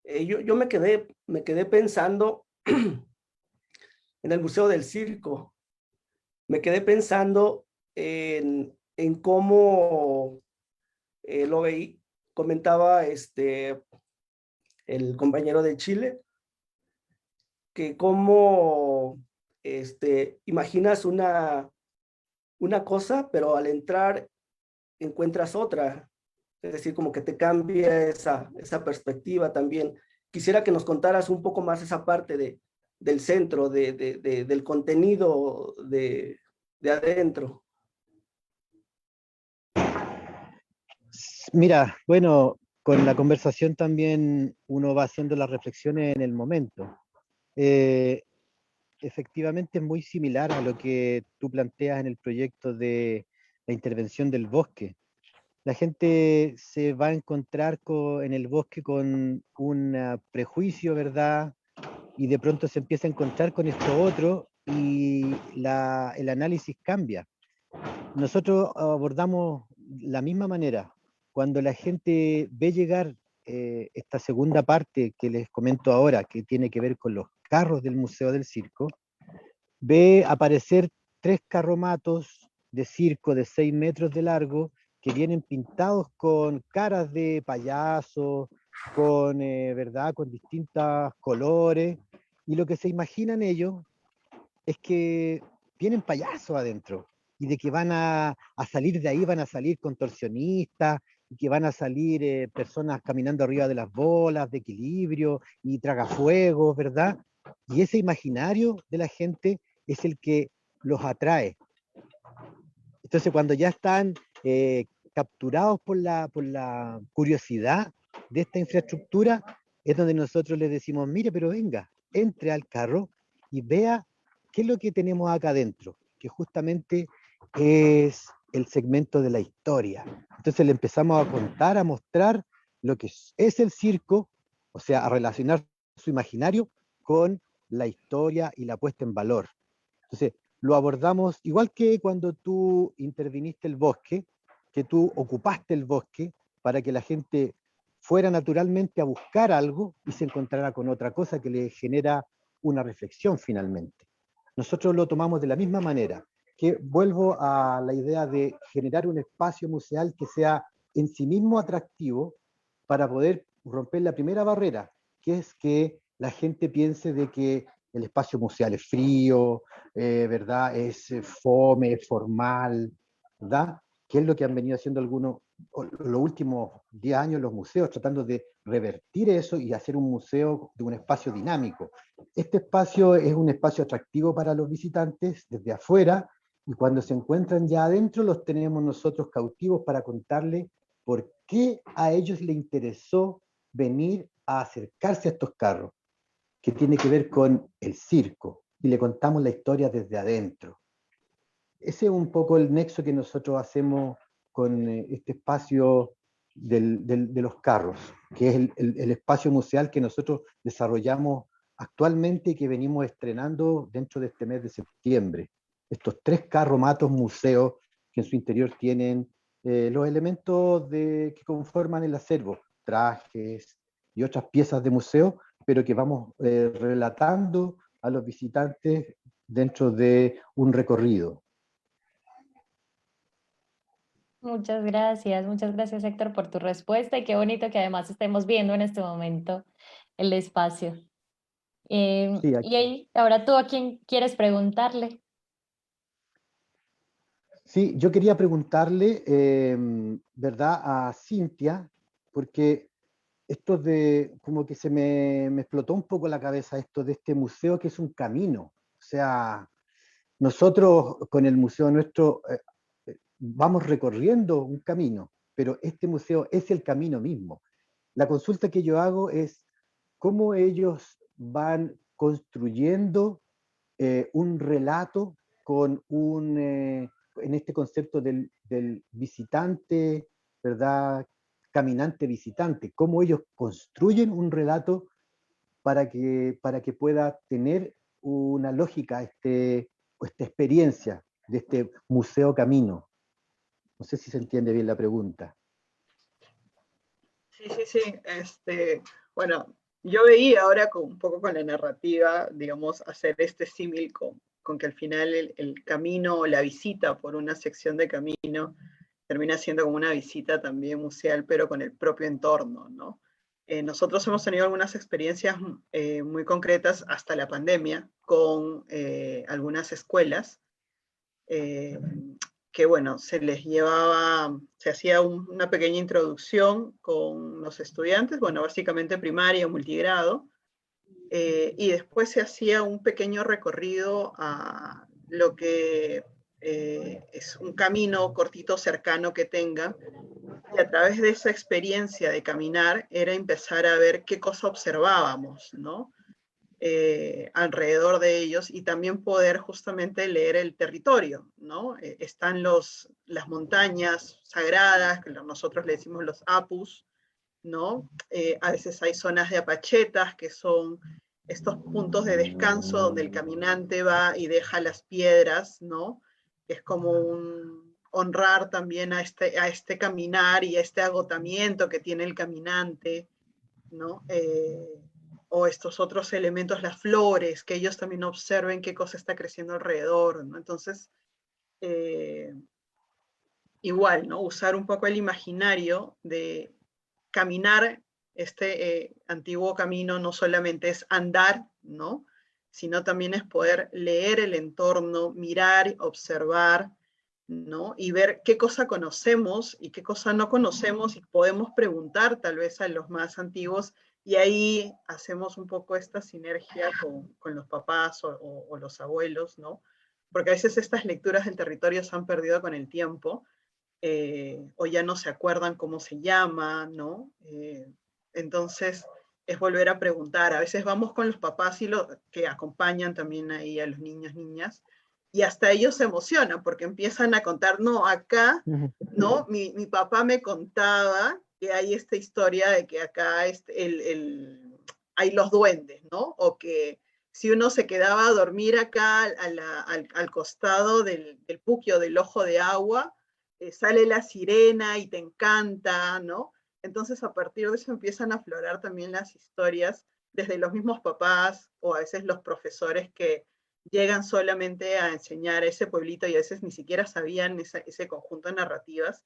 Yo me quedé pensando en el Museo del Circo. Me quedé pensando en cómo lo veí, comentaba el compañero de Chile, que cómo imaginas una cosa, pero al entrar encuentras otra. Es decir, como que te cambia esa perspectiva también. Quisiera que nos contaras un poco más esa parte del centro, del contenido de adentro. Mira, bueno, con la conversación también uno va haciendo las reflexiones en el momento. Efectivamente es muy similar a lo que tú planteas en el proyecto de la intervención del bosque. La gente se va a encontrar en el bosque con un prejuicio, ¿verdad? Y de pronto se empieza a encontrar con esto otro y el análisis cambia. Nosotros abordamos la misma manera. Cuando la gente ve llegar esta segunda parte que les comento ahora, que tiene que ver con los carros del Museo del Circo, ve aparecer 3 carromatos de circo de 6 metros de largo que vienen pintados con caras de payaso, ¿verdad? Con distintos colores, y lo que se imaginan ellos es que vienen payasos adentro y de que van a salir de ahí, van a salir contorsionistas, y que van a salir personas caminando arriba de las bolas de equilibrio y tragafuegos, ¿verdad? Y ese imaginario de la gente es el que los atrae. Entonces, cuando ya están capturados por la curiosidad de esta infraestructura, es donde nosotros les decimos, mire, pero venga, entre al carro y vea qué es lo que tenemos acá adentro, que justamente es el segmento de la historia. Entonces le empezamos a contar, a mostrar lo que es el circo, o sea, a relacionar su imaginario con la historia y la puesta en valor. Entonces, lo abordamos igual que cuando tú interviniste el bosque, que tú ocupaste el bosque para que la gente fuera naturalmente a buscar algo y se encontrara con otra cosa que le genera una reflexión finalmente. Nosotros lo tomamos de la misma manera, que vuelvo a la idea de generar un espacio museal que sea en sí mismo atractivo para poder romper la primera barrera, que es que la gente piense de que el espacio museal es frío, ¿verdad? Es fome, es formal, ¿verdad? Que es lo que han venido haciendo algunos, los últimos 10 años los museos, tratando de revertir eso y hacer un museo de un espacio dinámico. Este espacio es un espacio atractivo para los visitantes desde afuera y cuando se encuentran ya adentro los tenemos nosotros cautivos para contarles por qué a ellos les interesó venir a acercarse a estos carros, que tiene que ver con el circo, y le contamos la historia desde adentro. Ese es un poco el nexo que nosotros hacemos con este espacio de los carros, que es el espacio museal que nosotros desarrollamos actualmente y que venimos estrenando dentro de este mes de septiembre. Estos 3 carromatos museos que en su interior tienen los elementos que conforman el acervo, trajes y otras piezas de museo, pero que vamos relatando a los visitantes dentro de un recorrido. Muchas gracias Héctor por tu respuesta y qué bonito que además estemos viendo en este momento el espacio. Sí, Y ahí, ahora tú, ¿a quién quieres preguntarle? sí, yo quería preguntarle, ¿verdad?, a Cintia, porque esto de, como que me explotó un poco la cabeza esto de este museo que es un camino. O sea, nosotros con el museo nuestro vamos recorriendo un camino, pero este museo es el camino mismo. La consulta que yo hago es cómo ellos van construyendo un relato con en este concepto del visitante, ¿verdad? Caminante visitante, cómo ellos construyen un relato para que pueda tener una lógica esta experiencia de este museo camino. No sé si se entiende bien la pregunta. Sí, sí, sí. Bueno, yo veía ahora un poco con la narrativa, digamos, hacer este símil con que al final el camino o la visita por una sección de camino termina siendo como una visita también museal, pero con el propio entorno, ¿no? Nosotros hemos tenido algunas experiencias muy concretas hasta la pandemia con algunas escuelas eh, que bueno, se les llevaba, se hacía una pequeña introducción con los estudiantes, bueno, básicamente primaria o multigrado, y después se hacía un pequeño recorrido a lo que es un camino cortito cercano que tenga, y a través de esa experiencia de caminar era empezar a ver qué cosa observábamos, ¿no? Alrededor de ellos y también poder justamente leer el territorio, ¿no? Están las montañas sagradas, que nosotros le decimos los apus, ¿no? A veces hay zonas de apachetas, que son estos puntos de descanso donde el caminante va y deja las piedras, ¿no? Es como un honrar también a este caminar y a este agotamiento que tiene el caminante, ¿no? O estos otros elementos, las flores, que ellos también observen qué cosa está creciendo alrededor, ¿no? Entonces, eh, igual, ¿no? Usar un poco el imaginario de caminar este antiguo camino no solamente es andar, ¿no? Sino también es poder leer el entorno, mirar, observar, ¿no? Y ver qué cosa conocemos y qué cosa no conocemos y podemos preguntar tal vez a los más antiguos y ahí hacemos un poco esta sinergia con los papás o los abuelos, ¿no? Porque a veces estas lecturas del territorio se han perdido con el tiempo o ya no se acuerdan cómo se llama, ¿no? Entonces es volver a preguntar. A veces vamos con los papás y que acompañan también ahí a los niños, niñas, y hasta ellos se emocionan porque empiezan a contar, no, acá, ¿no? Mi papá me contaba que hay esta historia de que acá hay los duendes, ¿no? O que si uno se quedaba a dormir acá al costado del puquio del ojo de agua, sale la sirena y te encanta, ¿no? Entonces a partir de eso empiezan a aflorar también las historias desde los mismos papás o a veces los profesores que llegan solamente a enseñar a ese pueblito y a veces ni siquiera sabían ese conjunto de narrativas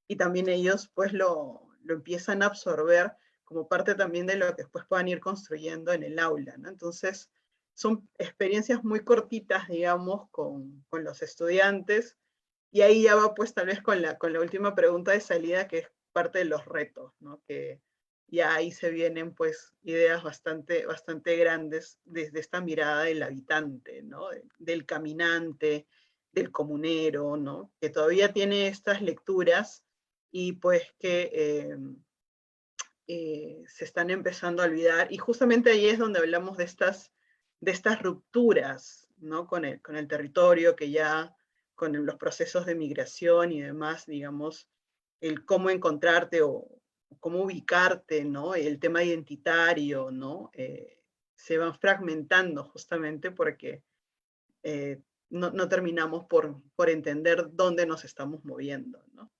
y también ellos pues lo empiezan a absorber como parte también de lo que después puedan ir construyendo en el aula, ¿no? Entonces son experiencias muy cortitas, digamos, con los estudiantes y ahí ya va pues tal vez con la última pregunta de salida, que es parte de los retos, ¿no? Que ya ahí se vienen pues ideas bastante grandes desde esta mirada del habitante, ¿no? Del caminante, del comunero, ¿no? Que todavía tiene estas lecturas y pues que se están empezando a olvidar. Y justamente ahí es donde hablamos de estas rupturas, ¿no? Con el territorio, que ya con los procesos de migración y demás, digamos, el cómo encontrarte o cómo ubicarte, ¿no? El tema identitario, ¿no? Se van fragmentando justamente porque no terminamos por entender dónde nos estamos moviendo, ¿no?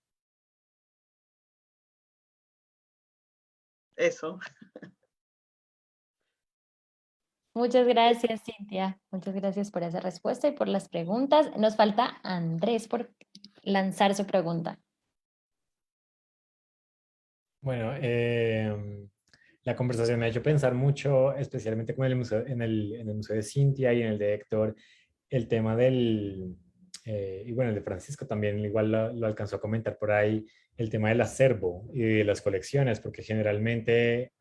Eso. Muchas gracias, Cintia. Muchas gracias por esa respuesta y por las preguntas. Nos falta Andrés por lanzar su pregunta. Bueno, la conversación me ha hecho pensar mucho, especialmente con el museo, en el museo de Cintia y en el de Héctor, el tema del, y bueno, el de Francisco también igual lo alcanzó a comentar por ahí, el tema del acervo y de las colecciones, porque generalmente,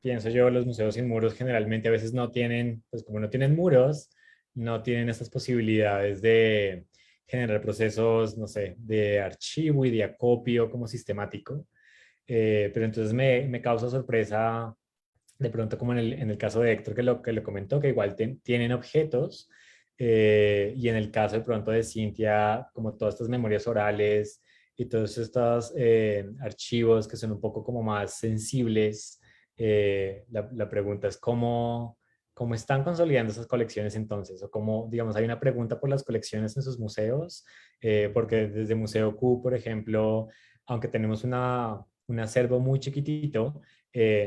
pienso yo, los museos sin muros generalmente a veces no tienen, pues como no tienen muros, no tienen esas posibilidades de generar procesos, no sé, de archivo y de acopio como sistemático. Pero entonces me causa sorpresa de pronto como en el caso de Héctor que lo comentó, que igual tienen objetos, y en el caso de pronto de Cintia, como todas estas memorias orales y todos estos archivos que son un poco como más sensibles, la pregunta es cómo están consolidando esas colecciones entonces, o cómo, digamos, hay una pregunta por las colecciones en sus museos, porque desde Museo Q, por ejemplo, aunque tenemos un acervo muy chiquitito,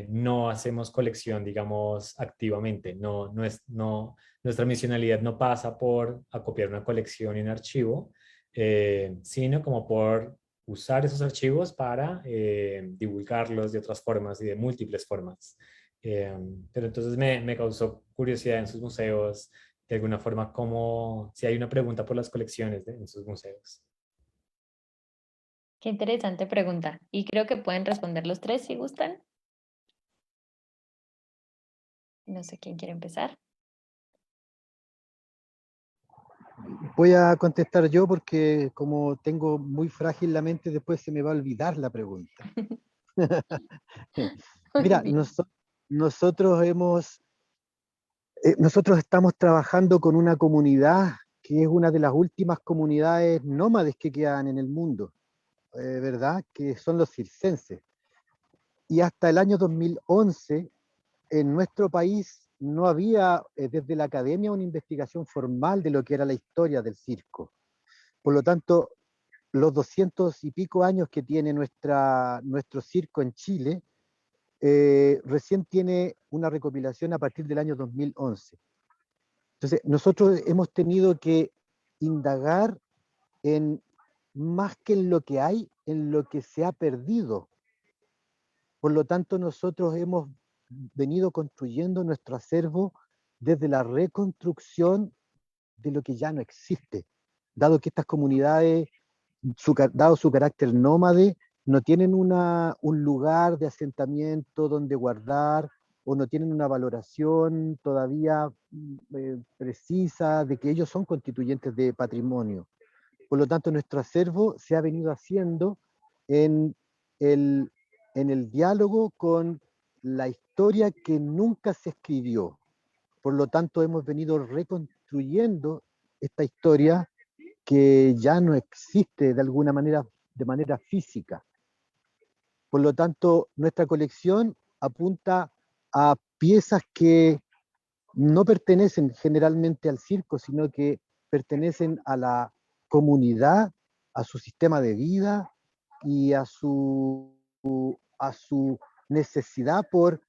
no hacemos colección, digamos, activamente. Nuestra misionalidad no pasa por acopiar una colección y un archivo, sino como por usar esos archivos para divulgarlos de otras formas y de múltiples formas. Eh, pero entonces me causó curiosidad en sus museos, de alguna forma, como si hay una pregunta por las colecciones en sus museos. Qué interesante pregunta. Y creo que pueden responder los tres si gustan. No sé quién quiere empezar. Voy a contestar yo porque como tengo muy frágil la mente, después se me va a olvidar la pregunta. Muy Mira, bien. nosotros estamos trabajando con una comunidad que es una de las últimas comunidades nómades que quedan en el mundo, ¿verdad? Que son los circenses. Y hasta el año 2011, en nuestro país no había desde la academia una investigación formal de lo que era la historia del circo. Por lo tanto, los 200 y pico años que tiene nuestro circo en Chile, recién tiene una recopilación a partir del año 2011. Entonces, nosotros hemos tenido que indagar en más que en lo que hay, en lo que se ha perdido. Por lo tanto, nosotros hemos venido construyendo nuestro acervo desde la reconstrucción de lo que ya no existe, dado que estas comunidades, dado su carácter nómade, no tienen un lugar de asentamiento donde guardar o no tienen una valoración todavía precisa de que ellos son constituyentes de patrimonio. Por lo tanto, nuestro acervo se ha venido haciendo en el, en el diálogo con la historia que nunca se escribió. Por lo tanto, hemos venido reconstruyendo esta historia que ya no existe de alguna manera, de manera física. Por lo tanto, nuestra colección apunta a piezas que no pertenecen generalmente al circo, sino que pertenecen a la comunidad, a su sistema de vida y a su necesidad por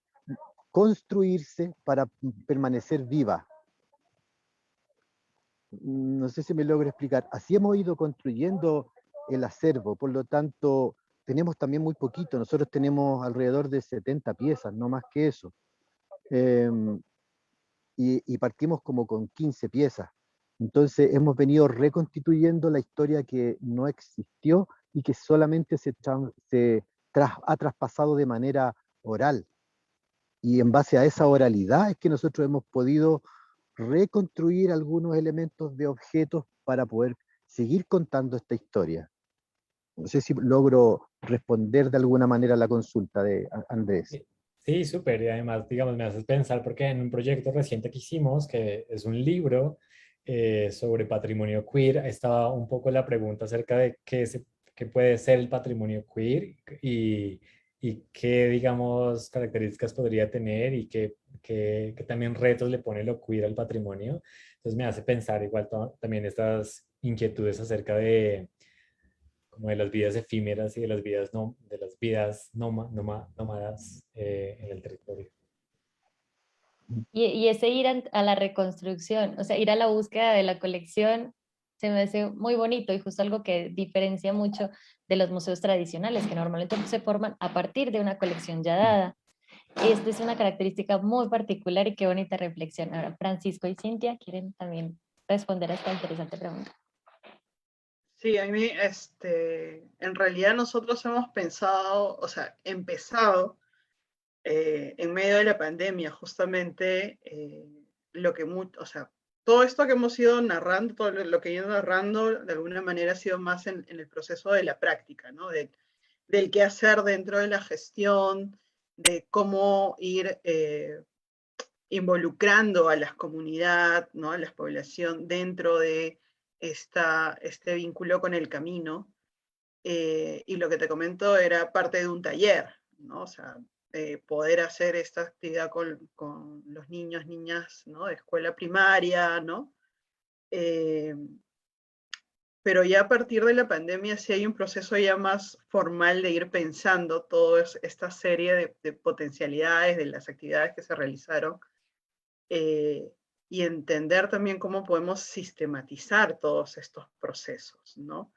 construirse para permanecer viva. No sé si me logro explicar. Así hemos ido construyendo el acervo, por lo tanto, tenemos también muy poquito. Nosotros tenemos alrededor de 70 piezas, no más que eso. Y partimos como con 15 piezas. Entonces hemos venido reconstituyendo la historia que no existió y que solamente ha traspasado de manera oral. Y en base a esa oralidad es que nosotros hemos podido reconstruir algunos elementos de objetos para poder seguir contando esta historia. No sé si logro responder de alguna manera a la consulta de Andrés. Sí, súper. Y además, digamos, me haces pensar porque en un proyecto reciente que hicimos, que es un libro sobre patrimonio queer, estaba un poco la pregunta acerca de qué puede ser el patrimonio queer y qué, digamos, características podría tener y qué también retos le pone lo queer al patrimonio. Entonces me hace pensar igual también estas inquietudes acerca de como de las vidas efímeras y de las vidas, no, de las vidas nómadas en el territorio. Y ese ir a la reconstrucción, o sea, ir a la búsqueda de la colección, se me hace muy bonito y justo algo que diferencia mucho de los museos tradicionales, que normalmente se forman a partir de una colección ya dada. esta es una característica muy particular y qué bonita reflexión. Ahora, Francisco y Cintia quieren también responder a esta interesante pregunta. Sí, a mí, en realidad nosotros hemos pensado, o sea, empezado en medio de la pandemia, justamente, o sea, todo esto que hemos ido narrando, todo lo que he ido narrando, de alguna manera ha sido más en el proceso de la práctica, ¿no? Del qué hacer dentro de la gestión, de cómo ir involucrando a la comunidad, ¿no? A la población dentro de este vínculo con el camino. Y lo que te comento era parte de un taller, ¿no? O sea, poder hacer esta actividad con los niños, niñas, ¿no? De escuela primaria, ¿no? Pero ya a partir de la pandemia sí hay un proceso ya más formal de ir pensando toda esta serie de potencialidades de las actividades que se realizaron eh, y entender también cómo podemos sistematizar todos estos procesos, ¿no?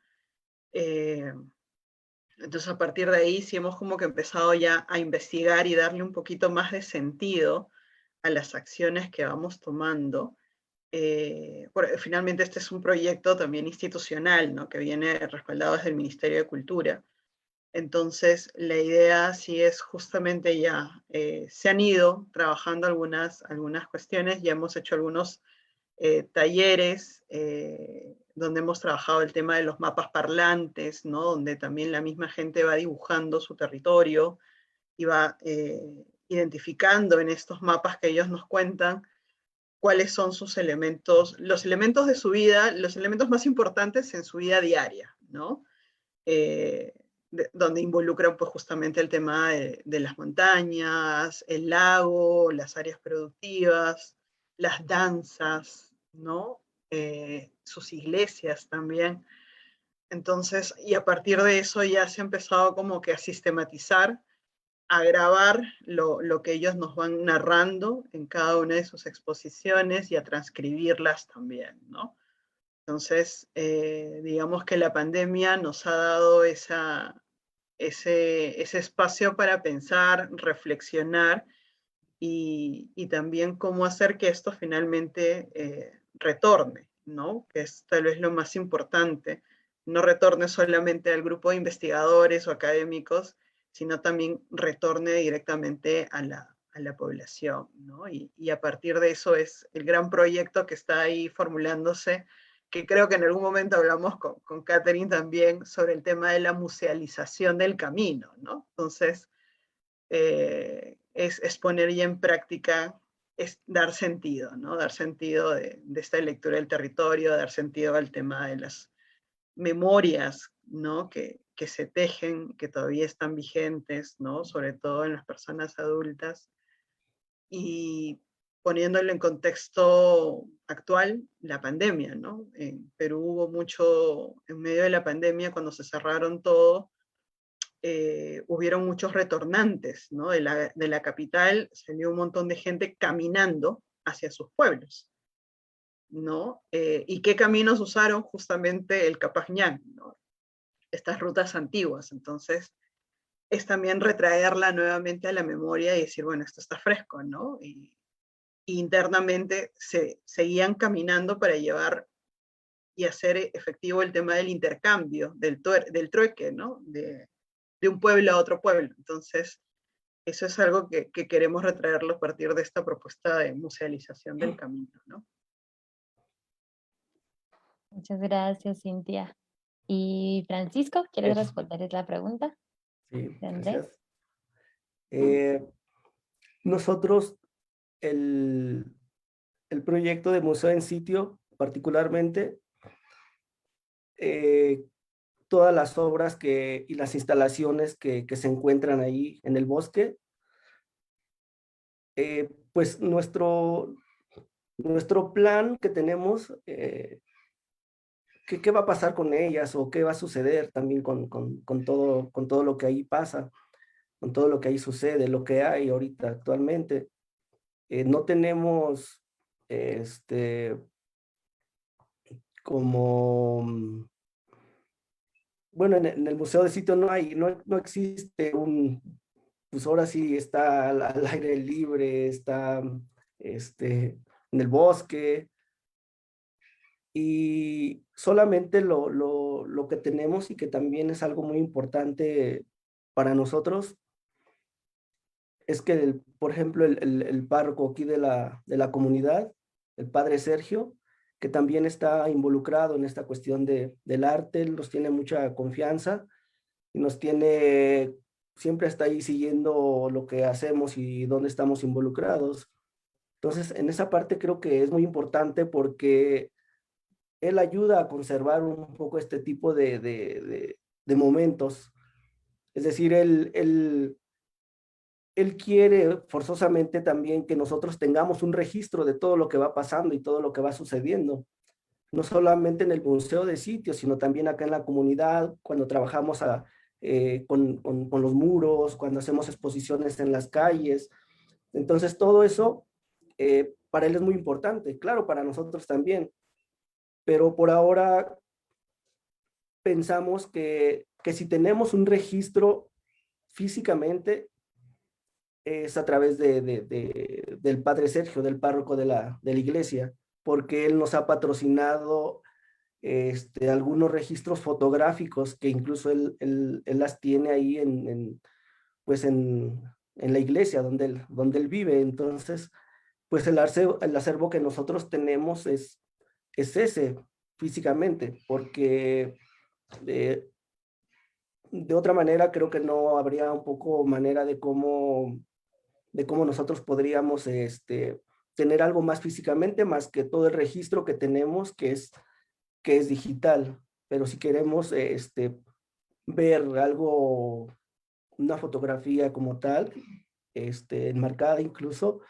Entonces a partir de ahí sí hemos como que empezado ya a investigar y darle un poquito más de sentido a las acciones que vamos tomando. Finalmente este es un proyecto también institucional, ¿no? Que viene respaldado desde el Ministerio de Cultura. Entonces, la idea sí es justamente ya, se han ido trabajando algunas cuestiones, ya hemos hecho algunos talleres donde hemos trabajado el tema de los mapas parlantes, ¿no? Donde también la misma gente va dibujando su territorio y va identificando en estos mapas que ellos nos cuentan cuáles son sus elementos, los elementos de su vida, los elementos más importantes en su vida diaria, ¿no? Donde involucran pues justamente el tema de las montañas, el lago, las áreas productivas, las danzas, ¿no? Sus iglesias también. Entonces, y a partir de eso ya se ha empezado como que a sistematizar, a grabar lo que ellos nos van narrando en cada una de sus exposiciones y a transcribirlas también, ¿no? Entonces, digamos que la pandemia nos ha dado ese espacio para pensar, reflexionar y también cómo hacer que esto finalmente retorne, ¿no? Que es tal vez lo más importante, no retorne solamente al grupo de investigadores o académicos, sino también retorne directamente a la población, ¿no? Y a partir de eso es el gran proyecto que está ahí formulándose, que creo que en algún momento hablamos con Catherine también sobre el tema de la musealización del camino, ¿no? Entonces, es poner ya en práctica, es dar sentido, ¿no? Dar sentido de esta lectura del territorio, dar sentido al tema de las memorias, ¿no? Que se tejen, que todavía están vigentes, ¿no? Sobre todo en las personas adultas. Y poniéndolo en contexto actual, la pandemia, ¿no? En Perú hubo mucho, en medio de la pandemia, cuando se cerraron todo, hubieron muchos retornantes, ¿no? De la capital salió un montón de gente caminando hacia sus pueblos, ¿no? ¿Y qué caminos usaron? Justamente el Capajñán, ¿no? Estas rutas antiguas. Entonces, es también retraerla nuevamente a la memoria y decir, bueno, esto está fresco, ¿no? Y internamente se seguían caminando para llevar y hacer efectivo el tema del intercambio, del trueque, ¿no? De un pueblo a otro pueblo. Entonces, eso es algo que queremos retraerlo a partir de esta propuesta de musealización del camino, ¿no? Muchas gracias, Cintia. Y Francisco, ¿quieres responder la pregunta Sí, de Andrés? gracias. Nosotros, el proyecto de Museo en Sitio, particularmente, todas las obras y las instalaciones que se encuentran ahí en el bosque, pues nuestro plan que tenemos, ¿qué va a pasar con ellas o qué va a suceder también con todo lo que ahí pasa, con todo lo que ahí sucede, lo que hay ahorita actualmente? No tenemos como, bueno, en el Museo de Sitio no existe pues ahora sí está al aire libre, está en el bosque, y solamente lo que tenemos y que también es algo muy importante para nosotros es que, por ejemplo, el párroco aquí de la comunidad, el padre Sergio, que también está involucrado en esta cuestión del arte, él nos tiene mucha confianza y nos tiene, siempre está ahí siguiendo lo que hacemos y dónde estamos involucrados. Entonces, en esa parte creo que es muy importante porque él ayuda a conservar un poco este tipo de momentos. Es decir, él quiere forzosamente también que nosotros tengamos un registro de todo lo que va pasando y todo lo que va sucediendo. No solamente en el museo de sitios, sino también acá en la comunidad, cuando trabajamos con los muros, cuando hacemos exposiciones en las calles. Entonces, todo eso para él es muy importante, claro, para nosotros también, pero por ahora pensamos que si tenemos un registro físicamente es a través del padre Sergio, del párroco de la iglesia, porque él nos ha patrocinado algunos registros fotográficos que incluso él las tiene ahí pues en la iglesia donde él vive. Entonces, pues el acervo que nosotros tenemos es ese físicamente, porque de otra manera creo que no habría un poco manera de cómo nosotros podríamos tener algo más físicamente, más que todo el registro que tenemos, que es digital. Pero si queremos ver algo, una fotografía como tal, enmarcada incluso,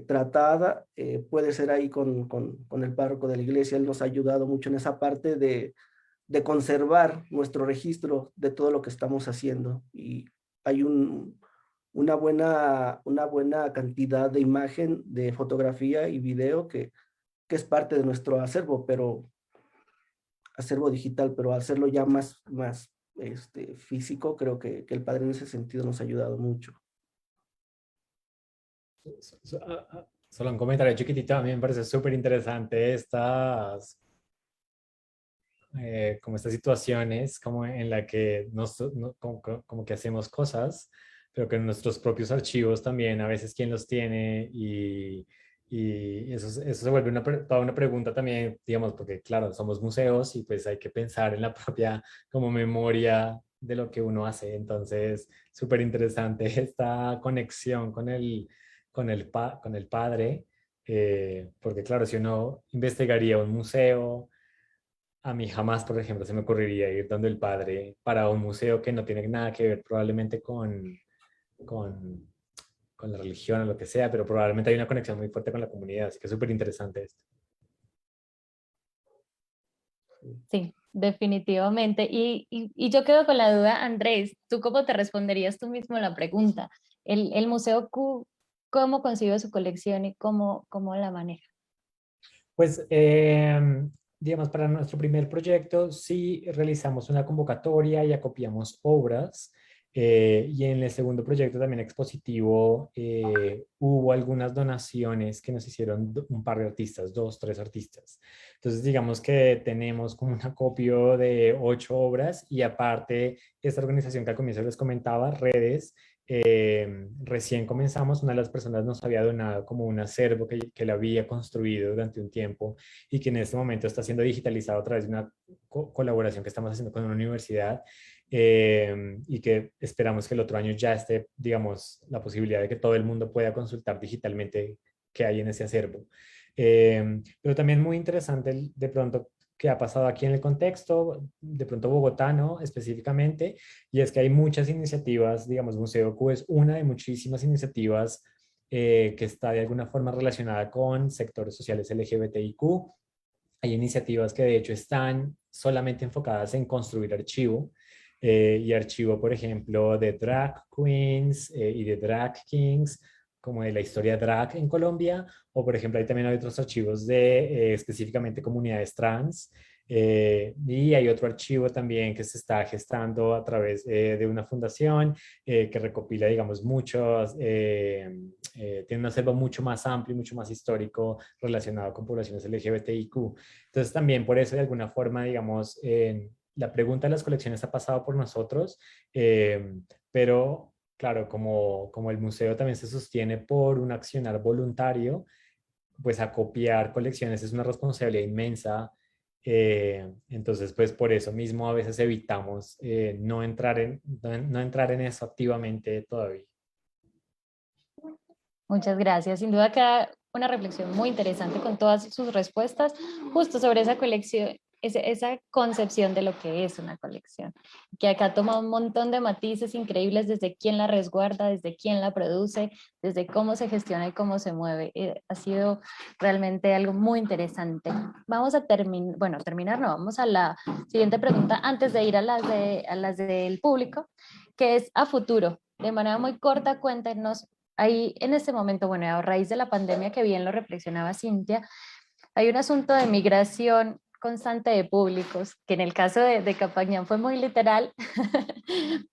tratada, puede ser ahí con el párroco de la iglesia. Él nos ha ayudado mucho en esa parte de conservar nuestro registro de todo lo que estamos haciendo. Y hay una buena cantidad de imagen, de fotografía y video que es parte de nuestro acervo, pero acervo digital, pero hacerlo ya más físico, creo que el padre en ese sentido nos ha ayudado mucho. Solo un comentario chiquitito, a mí me parece súper interesante como estas situaciones como en la que como que hacemos cosas, pero que en nuestros propios archivos también a veces quién los tiene y eso se vuelve toda una pregunta también, digamos, porque claro, somos museos y pues hay que pensar en la propia como memoria de lo que uno hace. Entonces, súper interesante esta conexión con el padre, porque claro, si uno investigaría un museo, a mí jamás, por ejemplo, se me ocurriría ir donde el padre para un museo que no tiene nada que ver probablemente con, con la religión o lo que sea, pero probablemente hay una conexión muy fuerte con la comunidad, así que es súper interesante esto. Sí, definitivamente. Y yo quedo con la duda, Andrés, ¿tú cómo te responderías tú mismo la pregunta? El Museo Q, ¿cómo concibe su colección y cómo la maneja? Pues, digamos, para nuestro primer proyecto sí realizamos una convocatoria y acopiamos obras. Y en el segundo proyecto también expositivo hubo algunas donaciones que nos hicieron un par de artistas, dos, tres artistas. Entonces digamos que tenemos como un acopio de 8 obras y aparte esta organización que al comienzo les comentaba, Redes, recién comenzamos, una de las personas nos había donado como un acervo que él había construido durante un tiempo y que en este momento está siendo digitalizado a través de una colaboración que estamos haciendo con una universidad, y que esperamos que el otro año ya esté, digamos, la posibilidad de que todo el mundo pueda consultar digitalmente qué hay en ese acervo. Pero también muy interesante de pronto que ha pasado aquí en el contexto, de pronto bogotano específicamente, y es que hay muchas iniciativas, digamos, Museo Q es una de muchísimas iniciativas que está de alguna forma relacionada con sectores sociales LGBTIQ. Hay iniciativas que de hecho están solamente enfocadas en construir archivo y archivo, por ejemplo, de drag queens y de drag kings, como de la historia drag en Colombia, o por ejemplo, ahí también hay otros archivos de específicamente comunidades trans. Y hay otro archivo también que se está gestando a través de una fundación que recopila, digamos, tiene un acervo mucho más amplio y mucho más histórico relacionado con poblaciones LGBTIQ. Entonces también por eso de alguna forma, digamos, la pregunta de las colecciones ha pasado por nosotros, pero claro, como el museo también se sostiene por un accionar voluntario, pues acopiar colecciones es una responsabilidad inmensa. Entonces, pues por eso mismo a veces evitamos no entrar en eso activamente todavía. Muchas gracias. Sin duda queda una reflexión muy interesante con todas sus respuestas justo sobre esa colección, esa concepción de lo que es una colección, que acá toma un montón de matices increíbles desde quién la resguarda, desde quién la produce, desde cómo se gestiona y cómo se mueve. Ha sido realmente algo muy interesante. Vamos a terminar, no, vamos a la siguiente pregunta antes de ir a las del público, que es a futuro. De manera muy corta, cuéntenos. Ahí en este momento, bueno, a raíz de la pandemia que bien lo reflexionaba Cintia, hay un asunto de migración constante de públicos, que en el caso de Capañán fue muy literal,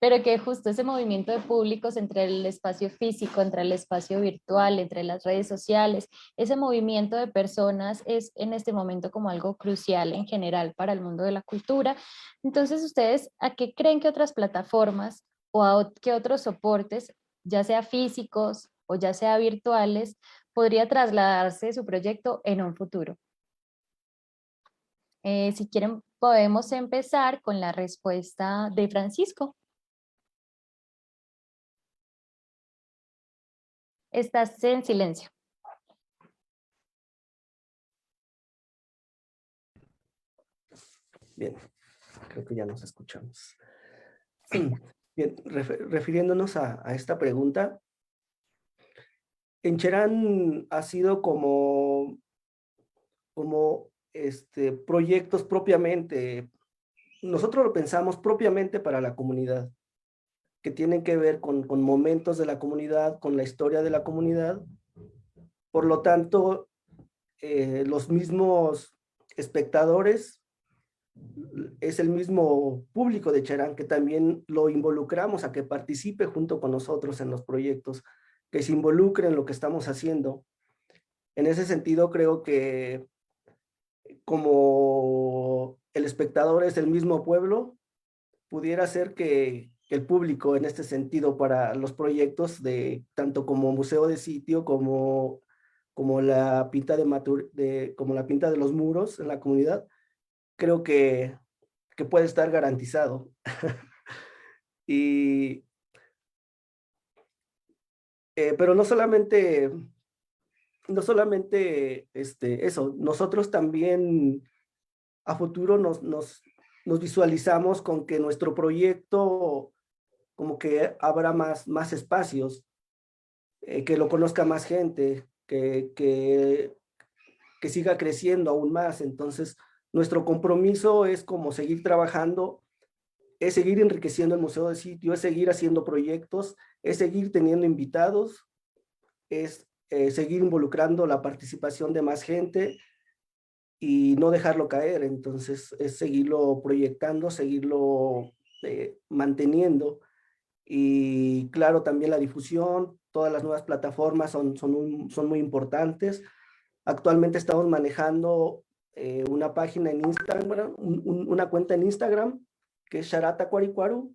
pero que justo ese movimiento de públicos entre el espacio físico, entre el espacio virtual, entre las redes sociales, ese movimiento de personas es en este momento como algo crucial en general para el mundo de la cultura. Entonces, ¿ustedes a qué creen que otras plataformas o a qué otros soportes, ya sea físicos o ya sea virtuales, podría trasladarse su proyecto en un futuro? Si quieren, podemos empezar con la respuesta de Francisco. Estás en silencio. Bien, creo que ya nos escuchamos. Bien, refiriéndonos a esta pregunta, en Cherán ha sido como proyectos propiamente, nosotros lo pensamos propiamente para la comunidad, que tienen que ver con momentos de la comunidad, con la historia de la comunidad. Por lo tanto, los mismos espectadores, es el mismo público de Cherán que también lo involucramos a que participe junto con nosotros en los proyectos, que se involucre en lo que estamos haciendo. En ese sentido, creo que como el espectador es el mismo pueblo, pudiera ser que el público en este sentido para los proyectos de tanto como museo de sitio como la pinta como la pinta de los muros en la comunidad, creo que puede estar garantizado. Y pero no solamente eso, nosotros también a futuro nos visualizamos con que nuestro proyecto como que habrá más espacios, que lo conozca más gente, que siga creciendo aún más. Entonces, nuestro compromiso es como seguir trabajando, es seguir enriqueciendo el museo de sitio, es seguir haciendo proyectos, es seguir teniendo invitados, es seguir involucrando la participación de más gente y no dejarlo caer. Entonces, es seguirlo proyectando, seguirlo manteniendo. Y claro, también la difusión, todas las nuevas plataformas son muy importantes. Actualmente estamos manejando una página en Instagram, una cuenta en Instagram, que es Sharata Cuaricuaru,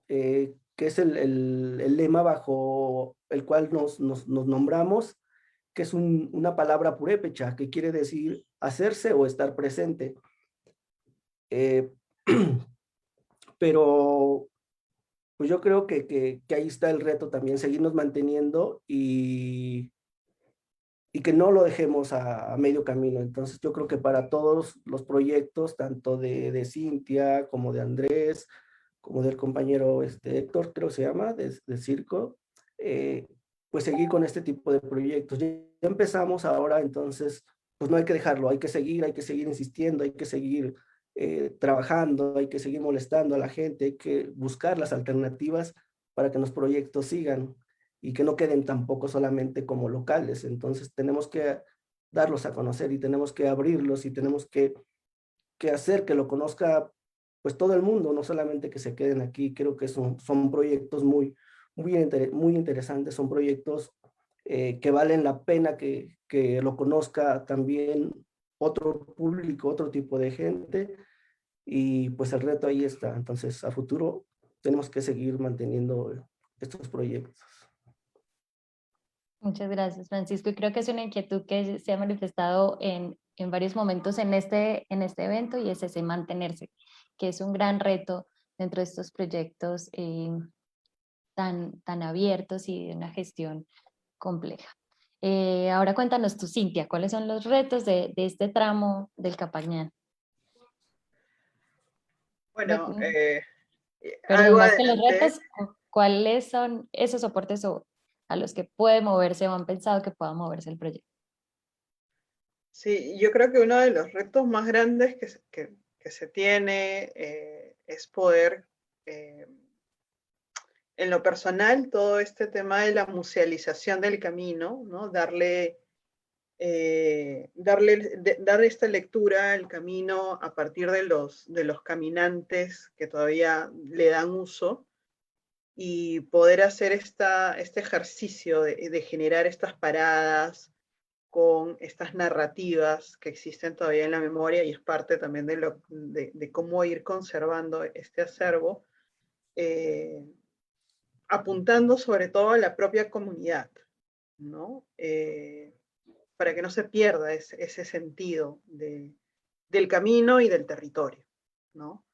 que es el lema bajo el cual nos nombramos, que es una palabra purépecha, que quiere decir hacerse o estar presente. Pero pues yo creo que ahí está el reto también, seguirnos manteniendo y que no lo dejemos a medio camino. Entonces yo creo que para todos los proyectos, tanto de Cintia como de Andrés, como del compañero Héctor, creo que se llama, de Circo, pues seguir con este tipo de proyectos. Ya empezamos ahora, entonces pues no hay que dejarlo, hay que seguir insistiendo, hay que seguir trabajando, hay que seguir molestando a la gente, hay que buscar las alternativas para que los proyectos sigan y que no queden tampoco solamente como locales. Entonces tenemos que darlos a conocer y tenemos que abrirlos y tenemos que hacer que lo conozca pues todo el mundo, no solamente que se queden aquí. Creo que son proyectos muy interesantes, son proyectos que valen la pena que lo conozca también otro público, otro tipo de gente, y pues el reto ahí está. Entonces, a futuro tenemos que seguir manteniendo estos proyectos. Muchas gracias, Francisco. Y creo que es una inquietud que se ha manifestado en varios momentos en este evento, y es ese mantenerse, que es un gran reto dentro de estos proyectos tan abiertos y de una gestión compleja. Ahora cuéntanos tú, Cintia, ¿cuáles son los retos de este tramo del Capañán? Bueno, Pero algo más que los adelante. retos, ¿cuáles son esos soportes a los que puede moverse o han pensado que pueda moverse el proyecto? Sí, yo creo que uno de los retos más grandes que se tiene es poder, en lo personal, todo este tema de la musealización del camino, ¿no? Darle esta lectura al camino a partir de los caminantes que todavía le dan uso, y poder hacer este ejercicio de generar estas paradas con estas narrativas que existen todavía en la memoria, y es parte también de cómo ir conservando este acervo, apuntando sobre todo a la propia comunidad, ¿no? Para que no se pierda ese sentido del camino y del territorio, ¿no?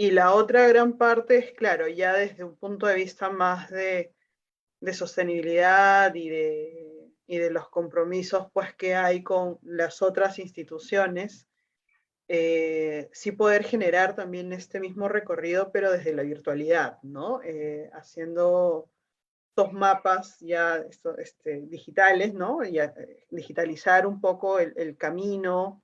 Y la otra gran parte es, claro, ya desde un punto de vista más de sostenibilidad y de los compromisos pues, que hay con las otras instituciones, sí poder generar también este mismo recorrido, pero desde la virtualidad, ¿no? Haciendo estos mapas ya digitales, ¿no? Y digitalizar un poco el camino,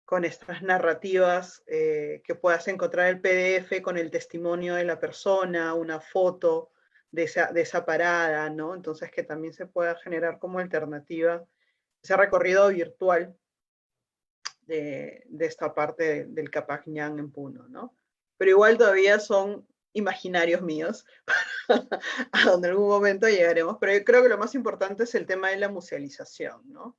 con estas narrativas que puedas encontrar el PDF con el testimonio de la persona, una foto de esa parada, ¿no? Entonces que también se pueda generar como alternativa ese recorrido virtual de esta parte del Capañán en Puno, ¿no? Pero igual todavía son imaginarios míos, a donde en algún momento llegaremos, pero yo creo que lo más importante es el tema de la musealización, ¿no?